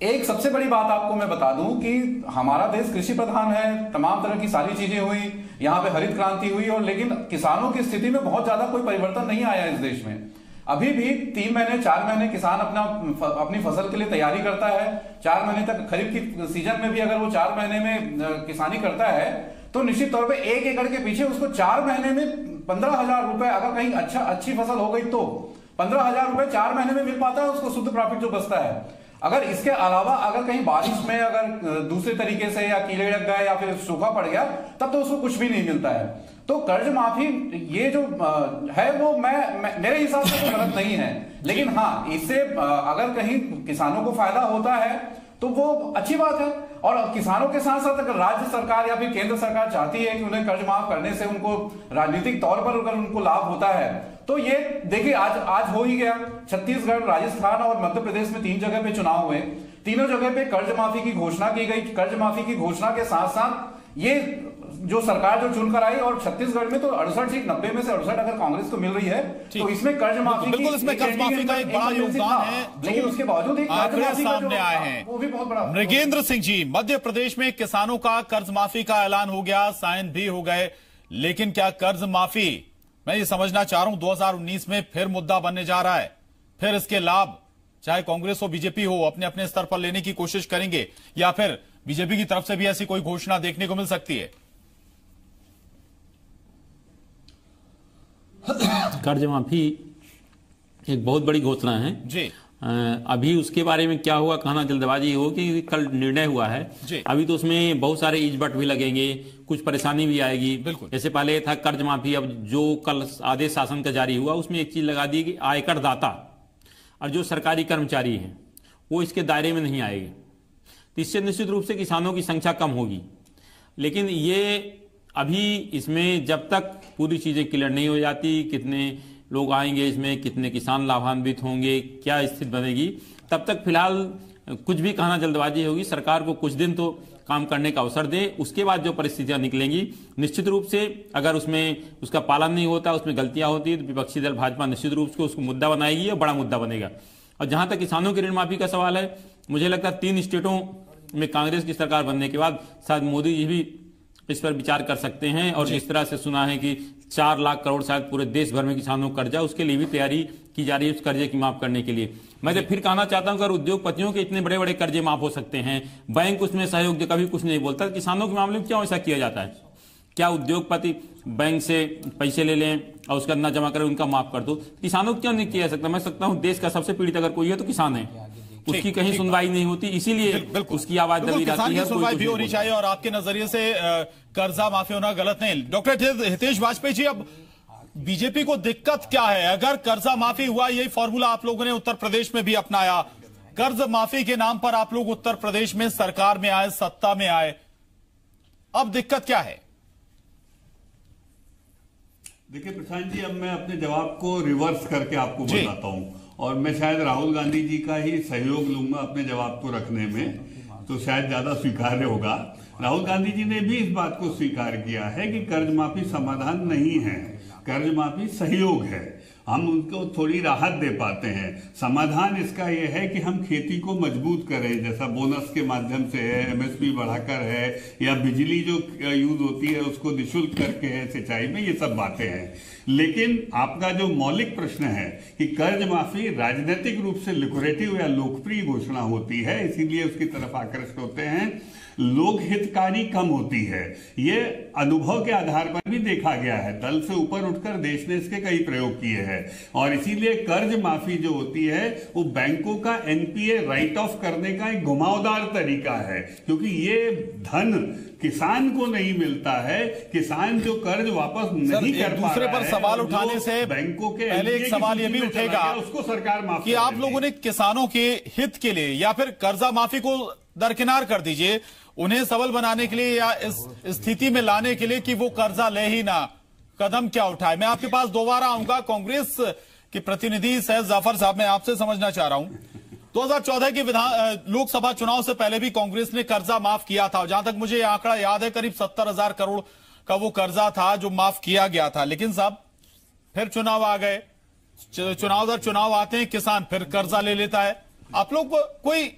एक सबसे बड़ी बात आपको मैं बता दूं कि हमारा देश कृषि प्रधान है, तमाम तरह की सारी चीजें हुई, यहाँ पे हरित क्रांति हुई, और लेकिन किसानों की स्थिति में बहुत ज्यादा कोई परिवर्तन नहीं आया इस देश में। अभी भी 3 महीने 4 महीने किसान अपनी फसल के लिए तैयारी करता है। 4 महीने तक खरीफ की सीजन में भी अगर वो 4 महीने में किसानी करता है, तो निश्चित तौर पे 1 एकड़ के पीछे उसको 4 महीने में 15,000 रुपए, अगर कहीं अच्छी फसल हो गई तो 15,000 रुपए 4 महीने में मिल पाता है उसको, शुद्ध प्रॉफिट जो बचता है। अगर इसके अलावा अगर कहीं बारिश में अगर दूसरे तरीके से या कीड़े लग गए या फिर सूखा पड़ गया, तब तो उसको कुछ भी नहीं मिलता है। तो कर्ज माफी ये जो है वो मेरे हिसाब से तो गलत नहीं है, लेकिन हाँ, इससे अगर कहीं किसानों को फायदा होता है तो वो अच्छी बात है। और किसानों के साथ साथ अगर राज्य सरकार या फिर केंद्र सरकार चाहती है कि उन्हें कर्ज माफ करने से उनको राजनीतिक तौर पर अगर उनको लाभ होता है, तो ये देखिए आज हो ही गया। छत्तीसगढ़, राजस्थान और मध्य प्रदेश में 3 जगह पे चुनाव हुए, तीनों जगह पे कर्ज माफी की घोषणा की गई। कर्ज माफी की घोषणा के साथ साथ ये जो सरकार जो चुनकर आई, और छत्तीसगढ़ में तो 68 सीट 90 में से 68 अगर कांग्रेस को मिल रही है, तो इसमें कर्ज माफी बिल्कुल इसमें कर्ज माफी का एक बड़ा योगदान है, लेकिन उसके बावजूद आंकड़े सामने आए हैं। वो भी बहुत बड़ा। मृगेंद्र सिंह जी, मध्य प्रदेश में किसानों का कर्ज माफी का ऐलान हो गया, साइन भी हो गए, लेकिन क्या कर्ज माफी, मैं ये समझना चाह रहा हूं, 2019 में फिर मुद्दा बनने जा रहा है? फिर इसके लाभ चाहे कांग्रेस हो बीजेपी हो अपने अपने स्तर पर लेने की कोशिश करेंगे, या फिर बीजेपी की तरफ से भी ऐसी कोई घोषणा देखने को मिल सकती है? कर्ज माफी एक बहुत बड़ी घोषणा है जी। अभी उसके बारे में क्या हुआ कहना जल्दबाजी हो कि कल निर्णय हुआ है, अभी तो उसमें बहुत सारे इजबट भी लगेंगे, कुछ परेशानी भी आएगी। जैसे पहले था कर्ज माफी, अब जो कल आदेश शासन का जारी हुआ उसमें एक चीज लगा दी कि आयकर दाता और जो सरकारी कर्मचारी हैं वो इसके दायरे में नहीं आएंगे। तो इससे निश्चित रूप से किसानों की संख्या कम होगी, लेकिन ये अभी इसमें जब तक पूरी चीजें क्लियर नहीं हो जाती, कितने लोग आएंगे इसमें, कितने किसान लाभान्वित होंगे, क्या स्थिति बनेगी, तब तक फिलहाल कुछ भी कहना जल्दबाजी होगी। सरकार को कुछ दिन तो काम करने का अवसर दे, उसके बाद जो परिस्थितियां निकलेंगी निश्चित रूप से अगर उसमें उसका पालन नहीं होता, उसमें गलतियां होती है, तो विपक्षी दल भाजपा निश्चित रूप से उसको मुद्दा बनाएगी और बड़ा मुद्दा बनेगा। और जहां तक किसानों की ऋण माफी का सवाल है, मुझे लगता है 3 स्टेटों में कांग्रेस की सरकार बनने के बाद शायद मोदी जी भी इस पर विचार कर सकते हैं। और जिस तरह से सुना है कि 4 लाख करोड़ शायद पूरे देश भर में किसानों को कर्जा, उसके लिए भी तैयारी की जा रही है उस कर्जे की माफ करने के लिए। मैं तो फिर कहना चाहता हूं, अगर उद्योगपतियों के इतने बड़े बड़े कर्जे माफ हो सकते हैं, बैंक उसमें सहयोग दे, कभी कुछ नहीं बोलता, किसानों के मामले में क्यों ऐसा किया जाता है? क्या उद्योगपति बैंक से पैसे ले लें और उसका न जमा करें, उनका माफ कर दो? किसानों को क्यों नहीं किया जा सकता? मैं सकता हूं देश का सबसे पीड़ित अगर कोई है तो किसान है, उसकी कहीं सुनवाई नहीं होती, इसीलिए उसकी आवाज दबी रहती है। सुनवाई भी होनी चाहिए, और आपके नजरिए से कर्जा माफी होना गलत नहीं। डॉक्टर हितेश वाजपेयी जी, अब बीजेपी को दिक्कत क्या है? अगर कर्जा माफी हुआ, यही फॉर्मूला आप लोगों ने उत्तर प्रदेश में भी अपनाया, कर्ज माफी के नाम पर आप लोग उत्तर प्रदेश में सरकार में आए, सत्ता में आए, अब दिक्कत क्या है? देखिए प्रशांत जी, अब मैं अपने जवाब को रिवर्स करके आपको बताता हूं, और मैं शायद राहुल गांधी जी का ही सहयोग लूंगा अपने जवाब को रखने में, तो शायद ज्यादा स्वीकार्य होगा। राहुल गांधी जी ने भी इस बात को स्वीकार किया है कि कर्ज माफी समाधान नहीं है, कर्ज माफी सहयोग है, हम उनको थोड़ी राहत दे पाते हैं। समाधान इसका यह है कि हम खेती को मजबूत करें, जैसा बोनस के माध्यम से है, एमएसपी बढ़ाकर है, या बिजली जो यूज होती है उसको निःशुल्क करके है सिंचाई में, ये सब बातें हैं। लेकिन आपका जो मौलिक प्रश्न है कि कर्ज माफी राजनीतिक रूप से लुक्रेटिव या लोकप्रिय घोषणा होती है, इसीलिए उसकी तरफ आकृष्ट होते हैं, लोक हितकारी कम होती है, ये अनुभव के आधार पर भी देखा गया है। दल से ऊपर उठकर देश ने इसके कई प्रयोग किए हैं, और इसीलिए कर्ज माफी जो होती है वो बैंकों का एनपीए राइट ऑफ करने का एक घुमावदार तरीका है, क्योंकि ये धन किसान को नहीं मिलता है। किसान जो कर्ज वापस नहीं कर पा दूसरे पर सवाल उठाने से बैंकों के पहले एक सवाल ये भी उठेगा, उसको सरकार माफ कि आप लोगों ने किसानों के हित के लिए, या फिर कर्जा माफी को दरकिनार कर दीजिए, उन्हें सबल बनाने के लिए या इस स्थिति में लाने के लिए कि वो कर्जा ले ही ना, कदम क्या उठाए। मैं आपके पास दोबारा आऊंगा। कांग्रेस के प्रतिनिधि सैयद जाफर साहब, मैं आपसे समझना चाह रहा हूं, 2014 के लोकसभा चुनाव से पहले भी कांग्रेस ने कर्जा माफ किया था। जहां तक मुझे आंकड़ा याद है, करीब 70,000 करोड़ का वो कर्जा था जो माफ किया गया था। लेकिन साहब फिर चुनाव आ गए, चुनाव दर चुनाव आते हैं, किसान फिर कर्जा ले लेता है। आप लोग कोई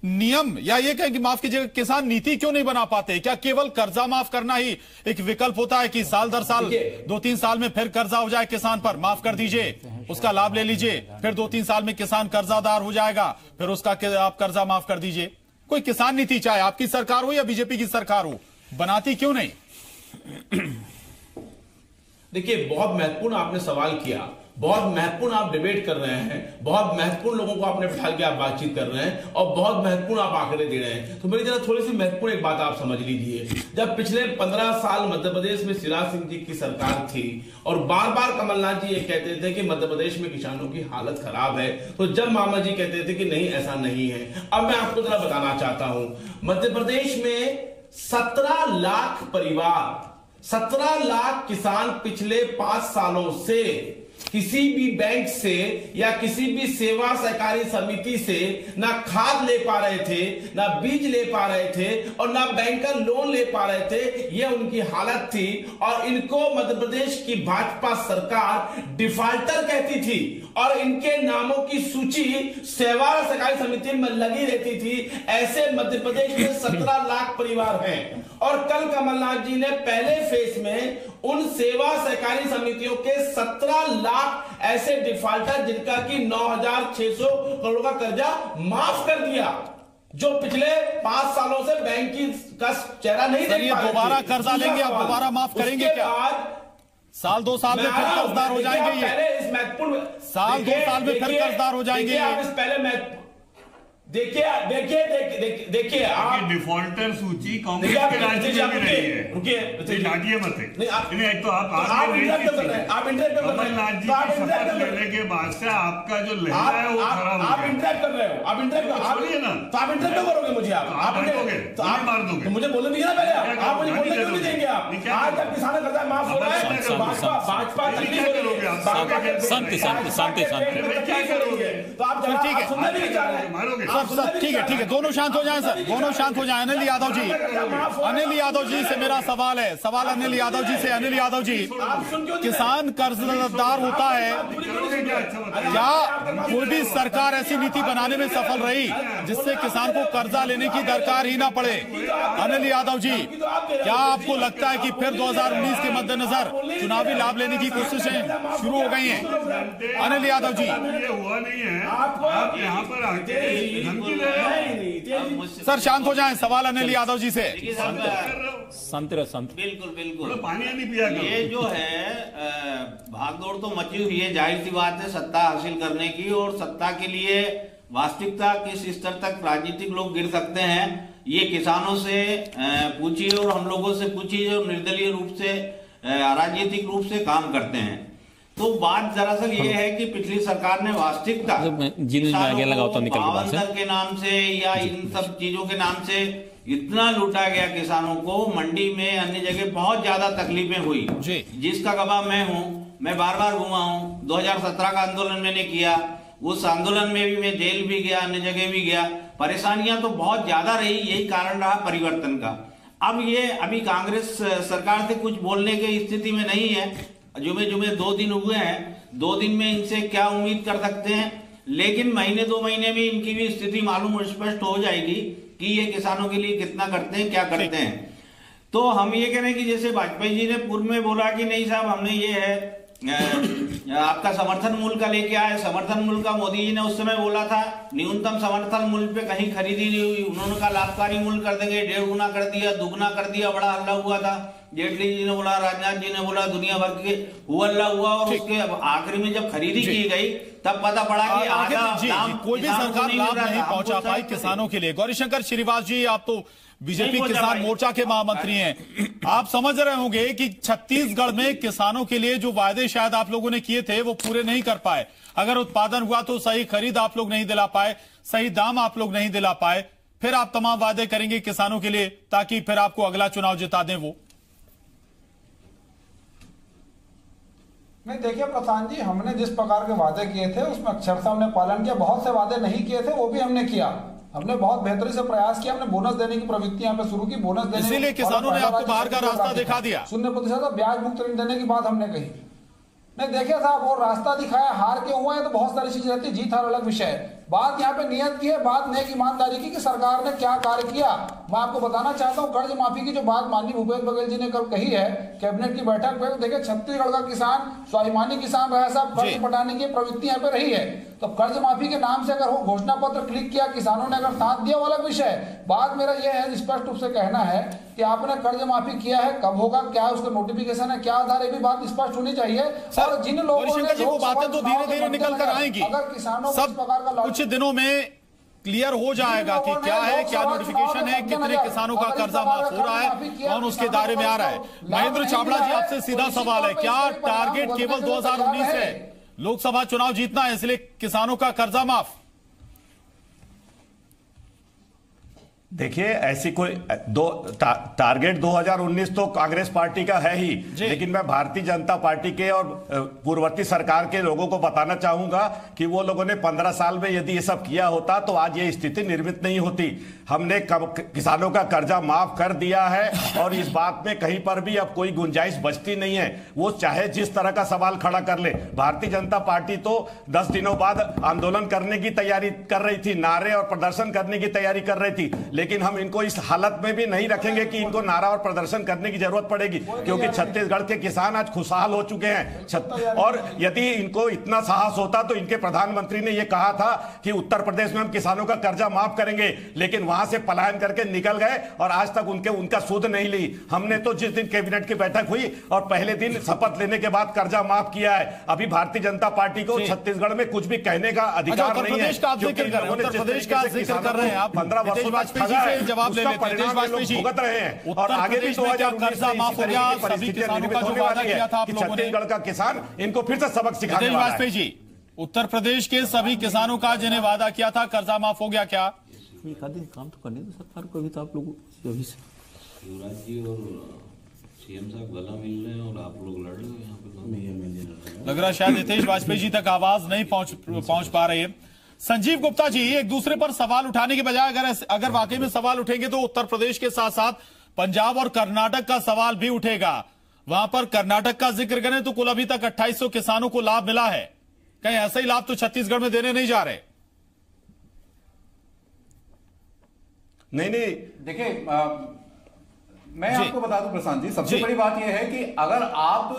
नियम या ये कहें कि माफ कीजिएगा, किसान नीति क्यों नहीं बना पाते? क्या केवल कर्जा माफ करना ही एक विकल्प होता है कि साल दर साल 2-3 साल में फिर कर्जा हो जाए किसान पर, माफ कर दीजिए, उसका लाभ ले लीजिए, फिर 2-3 साल में किसान कर्जादार हो जाएगा, फिर उसका आप कर्जा माफ कर दीजिए? कोई किसान नीति, चाहे आपकी सरकार हो या बीजेपी की सरकार हो, बनाती क्यों नहीं? देखिए, बहुत महत्वपूर्ण आपने सवाल किया, बहुत महत्वपूर्ण आप डिबेट कर रहे हैं, बहुत महत्वपूर्ण लोगों को आपने बिठा के आप बातचीत कर रहे हैं और बहुत महत्वपूर्ण आप आंकड़े दे रहे हैं। तो मेरी जरा थोड़ी सी महत्वपूर्ण एक बात आप समझ लीजिए। जब पिछले 15 साल मध्य प्रदेश में शिवराज सिंह जी की सरकार थी और बार बार कमलनाथ जी ये कहते थे कि मध्य प्रदेश में किसानों की हालत खराब है, तो जब मामा जी कहते थे कि नहीं ऐसा नहीं है। अब मैं आपको जरा बताना चाहता हूं, मध्य प्रदेश में 17 लाख परिवार, 17 लाख किसान पिछले 5 सालों से किसी भी बैंक से या किसी भी सेवा सहकारी समिति से ना खाद ले पा रहे थे, ना बीज ले पा रहे थे और ना बैंक का लोन ले पा रहे थे। यह उनकी हालत थी और इनको मध्य प्रदेश की भाजपा सरकार डिफाल्टर कहती थी और इनके नामों की सूची सेवा सहकारी समिति में लगी रहती थी। ऐसे मध्य प्रदेश में 17 लाख परिवार हैं और कल कमलनाथ जी ने पहले फेज में उन सेवा सहकारी समितियों के 17 लाख ऐसे डिफाल्टर जिनका कि 9,600 करोड़ का कर्जा माफ कर दिया, जो पिछले 5 सालों से बैंक का चेहरा नहीं देख पा रहे थे। दोबारा कर्जा लेंगे, आप दोबारा माफ करेंगे क्या? साल 2 साल में फिर कर्जदार हो जाएंगे ये? इस महत्वपूर्ण साल 2 साल में फिर कर्जदार हो जाएंगे ये? देखिए आप डिफॉल्टर सूची कांग्रेस के राज्य में भी रही है। रुकिए, डांटिए मत। नहीं, एक तो आप कमलनाथ जी की शपथ लेने के बाद से आपका जो लहरा है वो खराब हो गया। आप इंटरेक्ट कर रहे हो, आप इंटरेक्ट छोड़िए ना, तो आप इंटरेक्ट करोगे मुझे, आप डांटोगे तो आप मार दोगे, मुझे बोलने दीजिए ना पहले, आप मुझे बोलने क्यों नहीं देंगे? आप आज तक किसानों का कर्जा माफ हो रहा है, भाजपा क्या करोगे? शांति क्या करोगे? तो आप सुनना भी नहीं चाह रहे, मारोगे। ठीक है, दोनों शांत हो जाएं सर, दोनों शांत हो जाएं। अनिल यादव जी से मेरा सवाल है, अनिल यादव जी से। अनिल यादव जी, किसान कर्जदार होता है, क्या कोई भी सरकार ऐसी नीति बनाने में सफल रही जिससे किसान को कर्जा लेने की दरकार ही ना पड़े? अनिल यादव जी, क्या आपको लगता है कि फिर 2019 के मद्देनजर चुनावी लाभ लेने की कोशिशें शुरू हो गई हैं? अनिल यादव जी, ये हुआ नहीं है, आप यहाँ पर आके सर शांत हो जाएं। सवाल अनिल यादव जी से। बिल्कुल पानी नहीं पिया। ये जो है भागदौड़ तो मची हुई है, जाहिर सी बात है, सत्ता हासिल करने की, और सत्ता के लिए वास्तविकता किस स्तर तक राजनीतिक लोग गिर सकते हैं ये किसानों से पूछिए और हम लोगों से पूछिए जो निर्दलीय रूप से राजनीतिक रूप से काम करते हैं। तो बात दरअसल ये है कि पिछली सरकार ने वास्तविकता पावन के नाम से या इन सब चीजों के नाम से इतना लूटा गया किसानों को, मंडी में अन्य जगह बहुत ज्यादा तकलीफें हुई, जिसका गवाह मैं हूं। मैं बार बार घूमा हूं, 2017 का आंदोलन मैंने किया, उस आंदोलन में भी मैं जेल भी गया, अन्य जगह भी गया, परेशानियां तो बहुत ज्यादा रही, यही कारण रहा परिवर्तन का। अब ये अभी कांग्रेस सरकार से कुछ बोलने की स्थिति में नहीं है, जुमे 2 दिन हुए हैं, 2 दिन में इनसे क्या उम्मीद कर सकते हैं, लेकिन महीने 2 महीने में इनकी भी स्थिति मालूम और स्पष्ट हो जाएगी कि ये किसानों के लिए कितना करते हैं, क्या करते हैं। तो हम ये कह रहे हैं कि जैसे वाजपेयी जी ने पूर्व में बोला कि नहीं साहब हमने ये है आपका समर्थन मूल्य का लेके आए, समर्थन मूल्य का मोदी जी ने उस समय बोला था न्यूनतम समर्थन मूल्य पे कहीं खरीदी नहीं हुई, उन्होंने कहा लाभकारी मूल्य कर देंगे, 1.5 गुना कर दिया, 2 गुना कर दिया, बड़ा हल्ला हुआ था। जेटली जी ने बोला, राजनाथ जी ने बोला, दुनिया भर के हल्ला हुआ और उसके आखिरी में जब खरीदी की गई तब पता पड़ा कि आधा कोई भी सरकार लाभ नहीं पहुंचा पाई किसानों के लिए। गौरीशंकर श्रीवास जी, आप तो बीजेपी किसान मोर्चा के महामंत्री हैं, आप समझ रहे होंगे कि छत्तीसगढ़ में किसानों के लिए जो वायदे शायद आप लोगों ने किए थे वो पूरे नहीं कर पाए। अगर उत्पादन हुआ तो सही खरीद आप लोग नहीं दिला पाए, सही दाम आप लोग नहीं दिला पाए, फिर आप तमाम वादे करेंगे किसानों के लिए ताकि फिर आपको अगला चुनाव जिता दें वो? नहीं, देखिए प्रशांत जी, हमने जिस प्रकार के वादे किए थे उसमें अक्षरशः हमने पालन किया। बहुत से वादे नहीं किए थे, वो भी हमने किया। हमने बहुत बेहतरी से प्रयास किया। हमने बोनस देने की प्रवृत्ति यहाँ पे शुरू की। बोनस देने, इसीलिए किसानों ने आपको बाहर का रास्ता दिखा दिया। 0% ब्याज मुक्त ऋण देने की बात हमने कही। नहीं, देखिए साहब, और रास्ता दिखाया, हार के हुआ है तो बहुत सारी चीजें रहती है, जीत हार अलग विषय है। बात यहाँ पे नियत की है, बात नेक ईमानदारी की कि सरकार ने क्या कार्य किया। मैं आपको बताना चाहता हूँ, कर्ज माफी की जो बात माननीय भूपेश बघेल जी ने कल कही है कैबिनेट की बैठक में, देखिए छत्तीसगढ़ का किसान स्वाभिमानी किसान रहा साहब, कर्ज पटाने की प्रवृत्ति यहाँ पे रही है। तो कर्ज माफी के नाम से अगर घोषणा पत्र क्लिक किया, किसानों ने अगर साथ दिया, वो अलग विषय है। बात मेरा यह है, स्पष्ट रूप से कहना है कि आपने कर्ज माफी किया है, कब होगा, क्या उसका नोटिफिकेशन है, क्या आधार, ये भी बात स्पष्ट होनी चाहिए। और जिन लोगों ने बातें तो धीरे धीरे निकल कर आएंगी, अगर किसानों सब कुछ दिनों में क्लियर हो जाएगा कि क्या है, क्या नोटिफिकेशन है, कितने किसानों का कर्जा माफ हो रहा है, कौन उसके दायरे में आ रहा है। महेंद्र छाबड़ा जी, आपसे सीधा सवाल है, क्या टारगेट केवल 2019 है, लोकसभा चुनाव जीतना है, इसलिए किसानों का कर्जा माफ? देखिए, ऐसी कोई टारगेट 2019 तो कांग्रेस पार्टी का है ही, लेकिन मैं भारतीय जनता पार्टी के और पूर्ववर्ती सरकार के लोगों को बताना चाहूंगा कि वो लोगों ने 15 साल में यदि ये सब किया होता तो आज ये स्थिति निर्मित नहीं होती। हमने किसानों का कर्जा माफ कर दिया है और इस बात में कहीं पर भी अब कोई गुंजाइश बचती नहीं है। वो चाहे जिस तरह का सवाल खड़ा कर ले। भारतीय जनता पार्टी तो 10 दिनों बाद आंदोलन करने की तैयारी कर रही थी, नारे और प्रदर्शन करने की तैयारी कर रही थी, लेकिन हम इनको इस हालत में भी नहीं रखेंगे कि इनको नारा और प्रदर्शन करने की जरूरत पड़ेगी, क्योंकि छत्तीसगढ़ के किसान आज खुशहाल हो चुके हैं। और यदि इनको इतना साहस होता तो इनके प्रधानमंत्री ने यह कहा था कि उत्तर प्रदेश में हम किसानों का कर्जा माफ करेंगे, लेकिन वहां से पलायन करके निकल गए और आज तक उनका सुध नहीं ली। हमने तो जिस दिन कैबिनेट की बैठक हुई और पहले दिन शपथ लेने के बाद कर्जा माफ किया है। अभी भारतीय जनता पार्टी को छत्तीसगढ़ में कुछ भी कहने का अधिकार नहीं है। उत्तर प्रदेश का जिक्र कर रहे हैं आप, 15 वर्षों बाद जवाब ले लेते हैं। भुगत रहे हैं और आगे भी 2019 माफ हो गया, सभी किसानों का जो वादा किया था आप लोगों ने, छत्तीसगढ़ का किसान इनको फिर से सबक सिखाने वाला है। वाजपेयी जी, उत्तर प्रदेश के सभी किसानों का जिन्हें वादा किया था कर्जा माफ हो गया क्या? एक आध दिन काम तो करने दो सरकार को, अभी तो आप लोग अभी से युवराज जी और सीएम साहब गला मिल रहे हैं और आप लोग लड़ रहे हो यहाँ पे। लग रहा है शायद हितेश वाजपेयी जी तक आवाज नहीं पहुंच पा रही है। संजीव गुप्ता जी, एक दूसरे पर सवाल उठाने के बजाय अगर वाकई में सवाल उठेंगे तो उत्तर प्रदेश के साथ साथ पंजाब और कर्नाटक का सवाल भी उठेगा। वहां पर कर्नाटक का जिक्र करें तो कुल अभी तक 2800 किसानों को लाभ मिला है। कहीं ऐसा ही लाभ तो छत्तीसगढ़ में देने नहीं जा रहे? नहीं, देखिए, मैं आपको बता दूं प्रशांत जी, सबसे बड़ी बात यह है कि अगर आप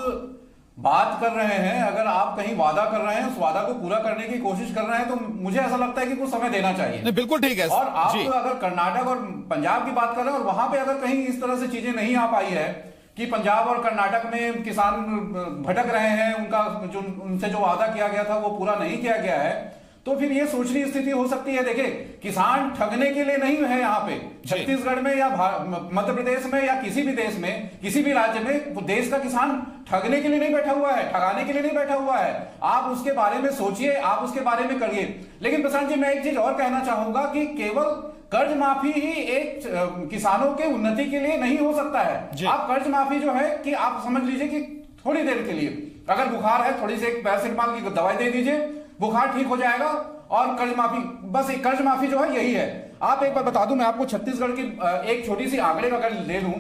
बात कर रहे हैं, अगर आप कहीं वादा कर रहे हैं, उस वादा को पूरा करने की कोशिश कर रहे हैं, तो मुझे ऐसा लगता है कि कुछ समय देना चाहिए। नहीं, बिल्कुल ठीक है। और आप अगर कर्नाटक और पंजाब की बात कर रहे हैं और वहां पे अगर कहीं इस तरह से चीजें नहीं आ पाई है कि पंजाब और कर्नाटक में किसान भटक रहे हैं, उनसे जो वादा किया गया था वो पूरा नहीं किया गया है, तो फिर ये सोचनी स्थिति हो सकती है। देखिए, किसान ठगने के लिए नहीं है यहाँ पे, छत्तीसगढ़ में या मध्य प्रदेश में या किसी भी देश में, किसी भी राज्य में, वो देश का किसान ठगने के लिए नहीं बैठा हुआ है, ठगाने के लिए नहीं बैठा हुआ है। आप उसके बारे में सोचिए, आप उसके बारे में करिए। लेकिन प्रशांत जी, मैं एक चीज और कहना चाहूंगा कि केवल कर्ज माफी ही एक किसानों के उन्नति के लिए नहीं हो सकता है। आप कर्ज माफी जो है कि आप समझ लीजिए कि थोड़ी देर के लिए, अगर बुखार है, थोड़ी सी एक पैरासिटामोल की दवाई दे दीजिए, बुखार ठीक हो जाएगा और कर्ज माफी, बस एक कर्ज माफी जो है यही है। आप एक बार बता दूं, मैं आपको छत्तीसगढ़ की एक छोटी सी आंकड़े अगर ले लूं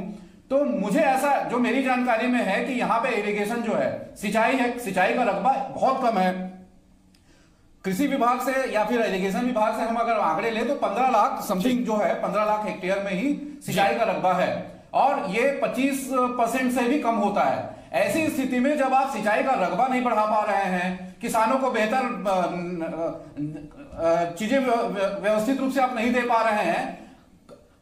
तो मुझे ऐसा जो मेरी जानकारी में है कि यहाँ पे इरिगेशन जो है, सिंचाई है, सिंचाई का रकबा बहुत कम है। कृषि विभाग से या फिर इरिगेशन विभाग से हम अगर आंकड़े ले तो 15 लाख समथिंग जो है, 15 लाख हेक्टेयर में ही सिंचाई का रकबा है और ये 25% से भी कम होता है। ऐसी स्थिति में जब आप सिंचाई का रकबा नहीं बढ़ा पा रहे हैं, किसानों को बेहतर चीजें व्यवस्थित रूप से आप नहीं दे पा रहे हैं,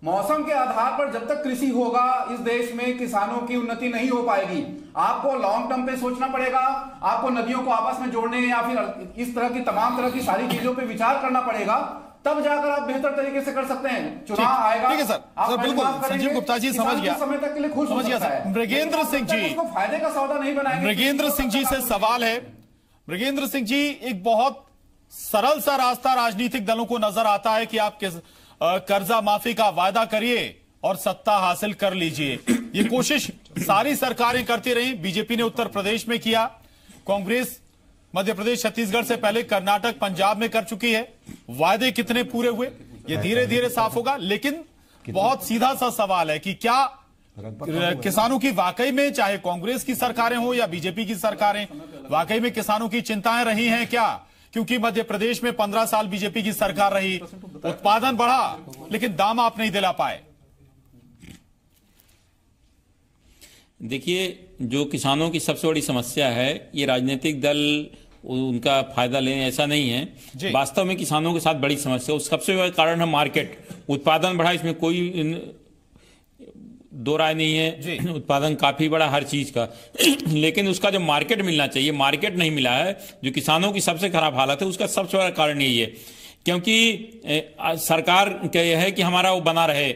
मौसम के आधार पर जब तक कृषि होगा इस देश में किसानों की उन्नति नहीं हो पाएगी। आपको लॉन्ग टर्म पे सोचना पड़ेगा, आपको नदियों को आपस में जोड़ने या फिर इस तरह की तमाम तरह की सारी चीजों पे विचार करना पड़ेगा, तब जाकर आप बेहतर तरीके से कर सकते हैं। चुनाव आएगा, ठीक है सर, बिल्कुल। संजीव गुप्ता जी, समझ गया, समय तक के लिए खुश हो सकता है। मृगेंद्र सिंह जी, फायदे का सौदा नहीं बनाएंगे। मृगेंद्र सिंह जी से सवाल है। मृगेंद्र सिंह जी, एक बहुत सरल सा रास्ता राजनीतिक दलों को नजर आता है कि आप कर्जा माफी का वायदा करिए और सत्ता हासिल कर लीजिए। ये कोशिश सारी सरकारें करती रही। बीजेपी ने उत्तर प्रदेश में किया, कांग्रेस मध्य प्रदेश छत्तीसगढ़ से पहले कर्नाटक पंजाब में कर चुकी है। वादे कितने पूरे हुए ये धीरे धीरे साफ होगा, लेकिन बहुत सीधा सा सवाल है कि क्या किसानों की वाकई में, चाहे कांग्रेस की सरकारें हो या बीजेपी की सरकारें, वाकई में किसानों की चिंताएं रही हैं क्या? क्योंकि मध्य प्रदेश में 15 साल बीजेपी की सरकार रही, उत्पादन बढ़ा लेकिन दाम आप नहीं दिला पाए। देखिए, जो किसानों की सबसे बड़ी समस्या है, ये राजनीतिक दल उनका फायदा लें ऐसा नहीं है। वास्तव में किसानों के साथ बड़ी समस्या, उस सबसे बड़ा कारण है मार्केट। उत्पादन बढ़ा, इसमें कोई दो राय नहीं है, उत्पादन काफी बड़ा हर चीज का, लेकिन उसका जो मार्केट मिलना चाहिए, मार्केट नहीं मिला है। जो किसानों की सबसे खराब हालत है, उसका सबसे बड़ा कारण यही है, क्योंकि सरकार का यह है कि हमारा वो बना रहे,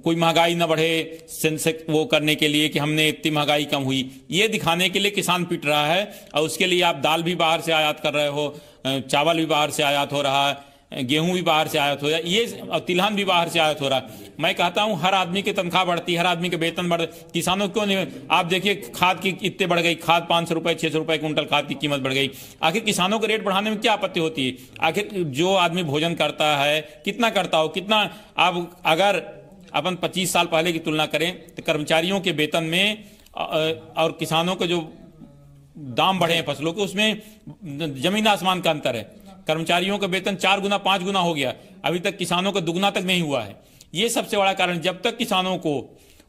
कोई महंगाई ना बढ़े, सेंसेक्स वो करने के लिए कि हमने इतनी महंगाई कम हुई, ये दिखाने के लिए किसान पिट रहा है। और उसके लिए आप दाल भी बाहर से आयात कर रहे हो, चावल भी बाहर से आयात हो रहा है, गेहूं भी बाहर से आयात हो रहा है, ये और तिलहन भी बाहर से आयात हो रहा है। मैं कहता हूं हर आदमी की तनख्वाह बढ़ती, हर आदमी के वेतन बढ़, किसानों क्यों नहीं? आप देखिए खाद की इतने बढ़ गई, खाद 500 रुपए 600 रुपए कुंटल खाद की कीमत बढ़ गई। आखिर किसानों के रेट बढ़ाने में क्या आपत्ति होती है? आखिर जो आदमी भोजन करता है, कितना करता हो, कितना आप अगर अपन 25 साल पहले की तुलना करें तो कर्मचारियों के वेतन में और किसानों के जो दाम बढ़े हैं फसलों के, उसमें जमीन आसमान का अंतर है। कर्मचारियों का वेतन 4 गुना 5 गुना हो गया, अभी तक किसानों का दुगना तक नहीं हुआ है। ये सबसे बड़ा कारण, जब तक किसानों को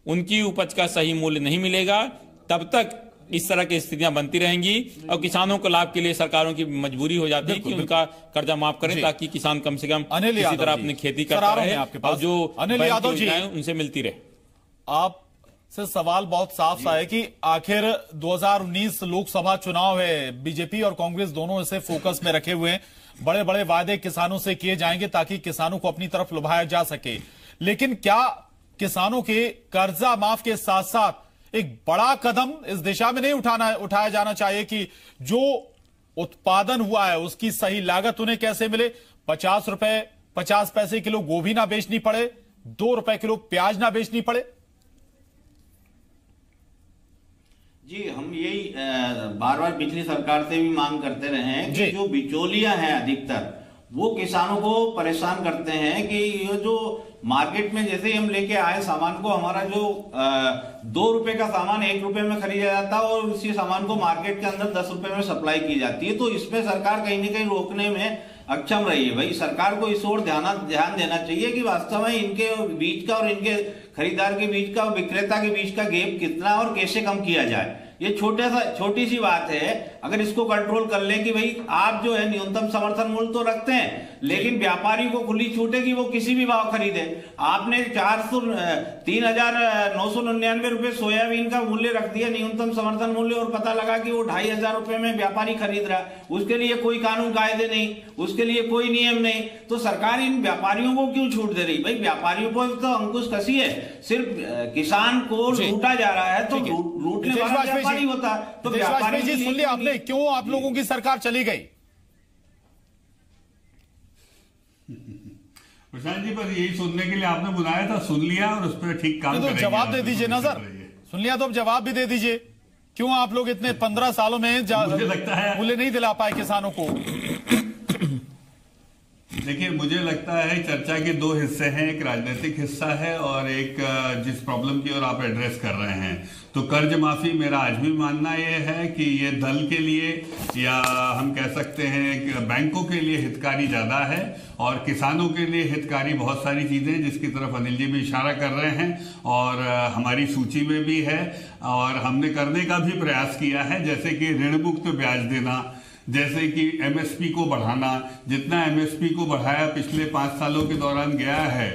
उनकी उपज का सही मूल्य नहीं मिलेगा, तब तक इस तरह की स्थितियां बनती रहेंगी और किसानों को लाभ के लिए सरकारों की मजबूरी हो जाती है कि उनका कर्जा माफ करें, ताकि किसान कम से कम इसी तरह अपनी खेती करता रहे और जो अनिल यादव जी उनसे मिलती रहे। आप से सवाल बहुत साफ सा है कि आखिर 2019 लोकसभा चुनाव है, बीजेपी और कांग्रेस दोनों इसे फोकस में रखे हुए हैं। बड़े बड़े वादे किसानों से किए जाएंगे ताकि किसानों को अपनी तरफ लुभाया जा सके, लेकिन क्या किसानों के कर्जा माफ के साथ साथ एक बड़ा कदम इस दिशा में नहीं उठाया जाना चाहिए कि जो उत्पादन हुआ है उसकी सही लागत उन्हें कैसे मिले? 50 पैसे किलो गोभी ना बेचनी पड़े, 2 रुपए किलो प्याज ना बेचनी पड़े। जी, हम यही बार बार पिछली सरकार से भी मांग करते रहे हैं कि जो बिचौलिया हैं अधिकतर वो किसानों को परेशान करते हैं कि ये जो मार्केट में जैसे ही हम लेके आए सामान को, हमारा जो 2 रुपए का सामान 1 रुपए में खरीदा जाता है और उसी सामान को मार्केट के अंदर 10 रुपए में सप्लाई की जाती है। तो इसमें सरकार कहीं ना कहीं रोकने में अक्षम रही है। भाई सरकार को इस ओर ध्यान देना चाहिए कि वास्तव में इनके बीच का और इनके खरीदार के बीच का और विक्रेता के बीच का गैप कितना और कैसे कम किया जाए। ये छोटी सी बात है, अगर इसको कंट्रोल कर लें कि भाई आप जो है न्यूनतम समर्थन मूल्य तो रखते हैं, लेकिन व्यापारी को खुली छूट है कि वो किसी भी भाव खरीदे। आपने 3,999 रुपए सोयाबीन का मूल्य रख दिया न्यूनतम समर्थन मूल्य, और पता लगा कि वो 2,500 रुपए में व्यापारी खरीद रहा है। उसके लिए कोई कानून कायदे नहीं, उसके लिए कोई नियम नहीं, तो सरकार इन व्यापारियों को क्यों छूट दे रही? भाई व्यापारियों पर तो अंकुश कसी है, सिर्फ किसान को लूटा जा रहा है, तो लूटने वाला व्यापारी होता। तो व्यापारी जी सुन लिया आपने, क्यों आप लोगों की सरकार चली गई? प्रशांत जी, पर यही सुनने के लिए आपने बुलाया था, सुन लिया और उस पर ठीक काम तो जवाब दे दीजिए ना सर, सुन लिया तो अब जवाब भी दे दीजिए। क्यों आप लोग इतने 15 सालों में मूल्य नहीं दिला पाए किसानों को? देखिए, मुझे लगता है चर्चा के 2 हिस्से हैं, एक राजनीतिक हिस्सा है और एक जिस प्रॉब्लम की ओर आप एड्रेस कर रहे हैं। तो कर्ज माफी, मेरा आज भी मानना यह है कि ये दल के लिए या हम कह सकते हैं कि बैंकों के लिए हितकारी ज्यादा है और किसानों के लिए हितकारी बहुत सारी चीजें, जिसकी तरफ अनिल जी भी इशारा कर रहे हैं और हमारी सूची में भी है और हमने करने का भी प्रयास किया है, जैसे कि ऋण मुक्त ब्याज देना, जैसे कि एमएसपी को बढ़ाना। जितना एमएसपी को बढ़ाया पिछले 5 सालों के दौरान गया है,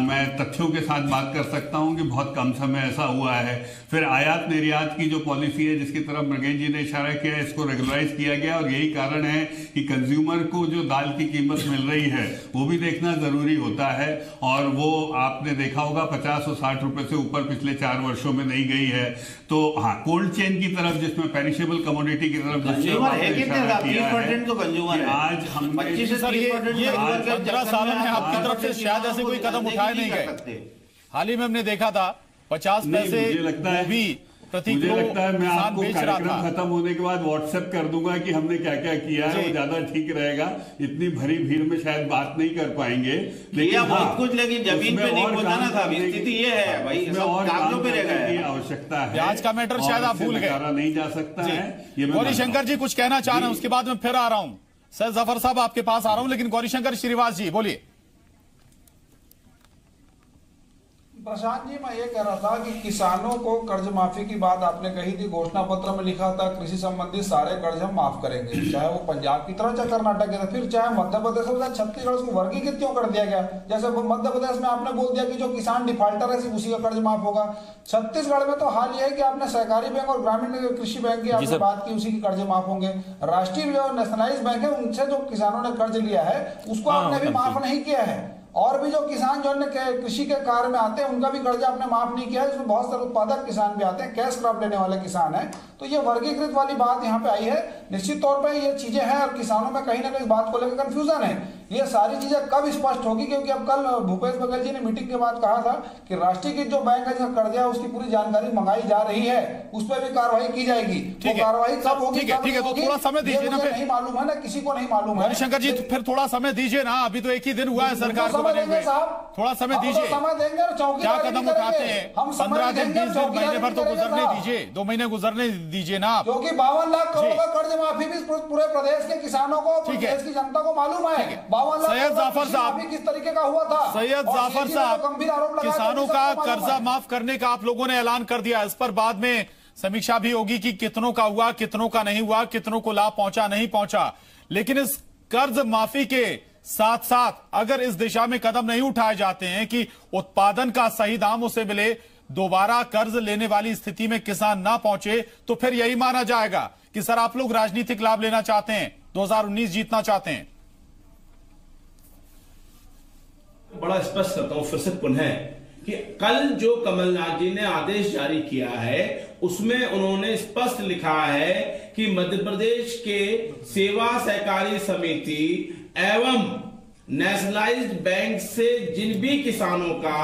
मैं तथ्यों के साथ बात कर सकता हूं कि बहुत कम समय ऐसा हुआ है। फिर आयात निर्यात की जो पॉलिसी है, जिसकी तरफ मृगेश जी ने इशारा किया है, इसको रेगुलराइज किया गया और यही कारण है कि कंज्यूमर को जो दाल की कीमत मिल रही है वो भी देखना जरूरी होता है और वो आपने देखा होगा 50 और 60 रुपए से ऊपर पिछले 4 वर्षों में नहीं गई है। तो हाँ, कोल्ड चेन की तरफ, जिसमें पेरिशेबल कमोडिटी की तरफ आज हम 15 सालों में आपकी तरफ से शायद ऐसे कोई कदम उठाए नहीं गए। हाल ही में हमने देखा था 50 पैसे गोभी मुझे लगता है मैं आपको कार्यक्रम खत्म होने के बाद व्हाट्सएप कर दूंगा कि हमने क्या क्या किया है, वो ज्यादा ठीक रहेगा। इतनी भरी भीड़ में शायद बात नहीं कर पाएंगे, लेकिन बहुत कुछ, लेकिन जमीन पे नहीं पहुंचाना था। स्थिति ये है भाई, और कागजों पे रह गए, आवश्यकता है। आज का मैटर शायद आप भूल गए, नहीं जा सकता है। गौरीशंकर जी कुछ कहना चाह रहे हैं, उसके बाद में फिर आ रहा हूं। सर जफर साहब आपके पास आ रहा हूं, लेकिन गौरीशंकर श्रीवास जी बोलिए। प्रशांत जी, मैं ये कह रहा था कि किसानों को कर्ज माफी की बात आपने कही थी, घोषणा पत्र में लिखा था कृषि संबंधी सारे कर्ज हम माफ करेंगे, चाहे वो पंजाब की तरह चाहे कर्नाटक की तरह, फिर चाहे मध्य प्रदेश हो चाहे छत्तीसगढ़, उसको वर्गीकृत क्यों कर दिया गया? जैसे मध्य प्रदेश में आपने बोल दिया कि जो किसान डिफॉल्टर है सिर्फ उसी का कर्ज माफ होगा। छत्तीसगढ़ में तो हाल ये है कि आपने सहकारी बैंक और ग्रामीण कृषि बैंक की आपने बात की, उसी के कर्ज माफ होंगे। राष्ट्रीय जो नेशनलाइज बैंक है उनसे जो किसानों ने कर्ज लिया है उसको आपने भी माफ नहीं किया है। और भी जो किसान जो कृषि के कार्य में आते हैं उनका भी कर्जा आपने माफ नहीं किया है, जिसमें बहुत सारे उत्पादक किसान भी आते हैं, कैश क्रॉप लेने वाले किसान हैं। तो ये वर्गीकृत वाली बात यहाँ पे आई है। निश्चित तौर पे ये चीजें हैं और किसानों में कहीं ना कहीं इस बात को लेकर कंफ्यूजन है। ये सारी चीजें कब स्पष्ट होगी, क्योंकि अब कल भूपेश बघेल जी ने मीटिंग के बाद कहा था कि राष्ट्रीयकृत जो बैंक है जिसका कर्जा है उसकी पूरी जानकारी मंगाई जा रही है, उस पर भी कार्रवाई की जाएगी। वो कार्रवाई कब होगी, ठीक है, तो थोड़ा समय दीजिए ना, नहीं मालूम है ना, किसी को नहीं मालूम है। शंकर जी फिर थोड़ा समय दीजिए ना, अभी तो एक ही दिन हुआ है सरकार को बने हुए, थोड़ा समय दीजिए। समय देंगे और चौकी क्या कदम उठाते हैं? 15 दिन 20 दिन महीने भर तो गुजरने दीजिए, 2 महीने गुजरने दीजिए ना। क्योंकि 52 लाख करोड़ का कर्ज माफी भी पूरे प्रदेश के किसानों को, प्रदेश की जनता को मालूम है। 52 लाख सैयद जाफर साहब किस तरीके का हुआ था? सैयद जाफर साहब, किसानों का कर्जा माफ करने का आप लोगों ने ऐलान कर दिया, इस पर बाद में समीक्षा भी होगी कि कितनों का हुआ, कितनों का नहीं हुआ, कितनों को लाभ पहुंचा नहीं पहुंचा। लेकिन इस कर्ज माफी के साथ साथ अगर इस दिशा में कदम नहीं उठाए जाते हैं कि उत्पादन का सही दाम उसे मिले, दोबारा कर्ज लेने वाली स्थिति में किसान ना पहुंचे, तो फिर यही माना जाएगा कि सर आप लोग राजनीतिक लाभ लेना चाहते हैं, 2019 जीतना चाहते हैं। बड़ा स्पष्ट करता हूं फिर से पुनः कि कल जो कमलनाथ जी ने आदेश जारी किया है उसमें उन्होंने स्पष्ट लिखा है कि मध्य प्रदेश के सेवा सहकारी समिति एवं नेशनलाइज्ड बैंक से जिन भी किसानों का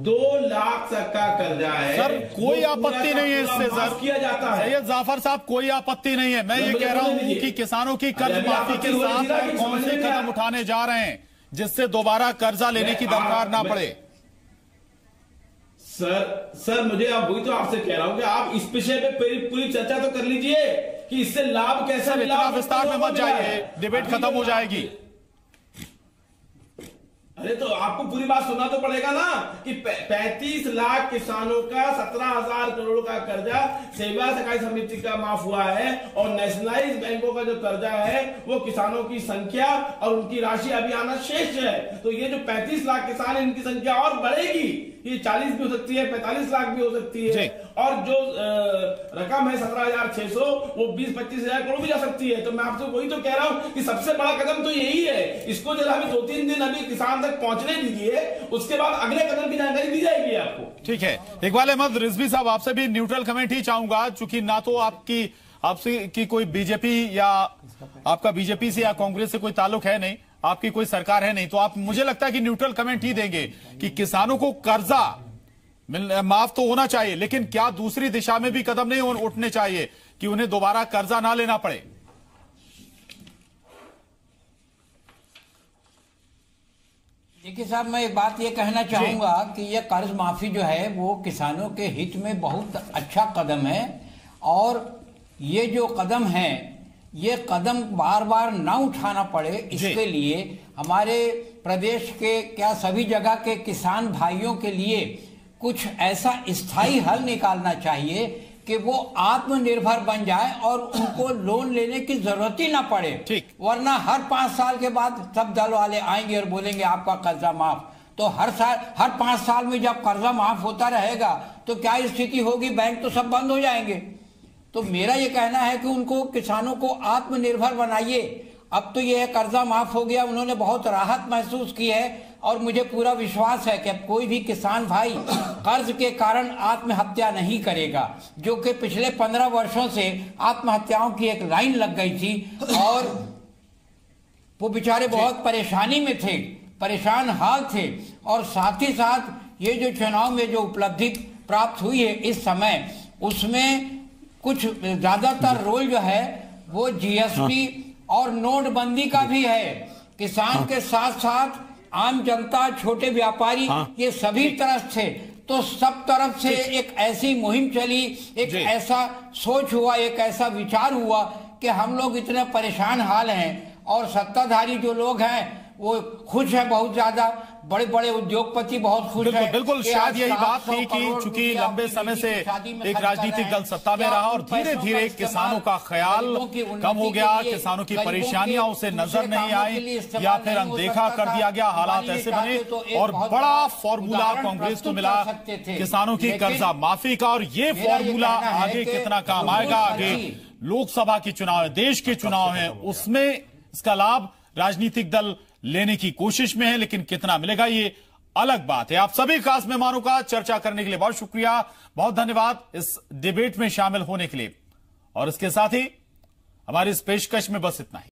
2 लाख तक का कर्जा है, सर कोई आपत्ति नहीं है इससे सर, किया जाता है। सैयद जाफर साहब कोई आपत्ति नहीं है। मैं ये कह रहा हूं कि किसानों की कर्ज माफी के साथ कौन से कदम उठाने जा रहे हैं जिससे दोबारा कर्जा लेने की दरकार ना पड़े? सर मुझे आप वही तो आपसे कह रहा हूं कि आप इस विषय पे पूरी चर्चा तो कर लीजिए कि इससे लाभ कैसा मिला। विस्तार में मत जाइए, डिबेट खत्म हो जाएगी। अरे तो आपको पूरी बात सुनना तो पड़ेगा ना कि 35 लाख किसानों का 17,000 करोड़ का कर्जा सेवा सहकारी समिति का माफ हुआ है और नेशनलाइज्ड बैंकों का जो कर्जा है वो किसानों की संख्या और उनकी राशि अभी आना शेष है। तो ये जो 35 लाख किसान है इनकी संख्या और बढ़ेगी, ये 40 भी हो सकती है, 45 लाख भी हो सकती है और जो रकम है 17,600 वो 20-25 हजार करोड़ भी जा सकती है। तो मैं आपसे वही तो कह रहा हूं कि सबसे बड़ा कदम तो यही है। इसको जरा अभी 2-3 दिन अभी किसान तक पहुंचने दीजिए, उसके बाद अगले कदम की जानकारी दी जाएगी आपको। ठीक है, इकबाल अहमद रिजवी साहब आपसे भी न्यूट्रल कमेंट ही चाहूंगा, चूंकि ना तो आपसे की कोई बीजेपी या आपका बीजेपी से या कांग्रेस से कोई ताल्लुक है नहीं, आपकी कोई सरकार है नहीं, तो आप मुझे लगता है कि न्यूट्रल कमेंट ही देंगे कि किसानों को कर्जा माफ तो होना चाहिए, लेकिन क्या दूसरी दिशा में भी कदम नहीं उठने चाहिए कि उन्हें दोबारा कर्जा ना लेना पड़े? देखिए साहब, मैं एक बात ये कहना चाहूंगा कि यह कर्ज माफी जो है वो किसानों के हित में बहुत अच्छा कदम है और ये जो कदम है ये कदम बार बार ना उठाना पड़े, इसके लिए हमारे प्रदेश के क्या सभी जगह के किसान भाइयों के लिए कुछ ऐसा स्थायी हल निकालना चाहिए कि वो आत्मनिर्भर बन जाए और उनको लोन लेने की जरूरत ही ना पड़े। वरना हर 5 साल के बाद सब दल वाले आएंगे और बोलेंगे आपका कर्जा माफ। तो हर 5 साल में जब कर्जा माफ होता रहेगा तो क्या स्थिति होगी, बैंक तो सब बंद हो जाएंगे। तो मेरा ये कहना है कि उनको किसानों को आत्मनिर्भर बनाइए। अब तो यह कर्जा माफ हो गया, उन्होंने बहुत राहत महसूस की है और मुझे पूरा विश्वास है कि अब कोई भी किसान भाई कर्ज के कारण आत्महत्या नहीं करेगा, जो कि पिछले 15 वर्षों से आत्महत्याओं की एक लाइन लग गई थी और वो बेचारे बहुत परेशानी में थे, परेशान हाल थे। और साथ ही साथ ये जो चुनाव में जो उपलब्धि प्राप्त हुई है इस समय, उसमें कुछ ज्यादातर रोल जो है वो जीएसटी और नोटबंदी का भी है। किसान के साथ साथ आम जनता, छोटे व्यापारी, ये सभी तरफ से, तो सब तरफ से एक ऐसी मुहिम चली, एक ऐसा सोच हुआ, एक ऐसा विचार हुआ कि हम लोग इतने परेशान हाल हैं और सत्ताधारी जो लोग हैं वो खुश है बहुत ज्यादा, बड़े बड़े उद्योगपति बहुत खुश है। बिल्कुल, शायद यही बात थी कि चूंकि लंबे समय से एक राजनीतिक दल सत्ता में रहा और धीरे धीरे किसानों का ख्याल कम हो गया, किसानों की परेशानियां उसे नजर नहीं आई या फिर अनदेखा कर दिया गया, हालात ऐसे बने और बड़ा फॉर्मूला कांग्रेस को मिला किसानों की कर्जा माफी का। और ये फॉर्मूला आगे कितना काम आएगा, आगे लोकसभा के चुनाव है, देश के चुनाव है, उसमें इसका लाभ राजनीतिक दल लेने की कोशिश में है, लेकिन कितना मिलेगा ये अलग बात है। आप सभी खास मेहमानों का चर्चा करने के लिए बहुत शुक्रिया, बहुत धन्यवाद इस डिबेट में शामिल होने के लिए। और इसके साथ ही हमारी इस पेशकश में बस इतना ही।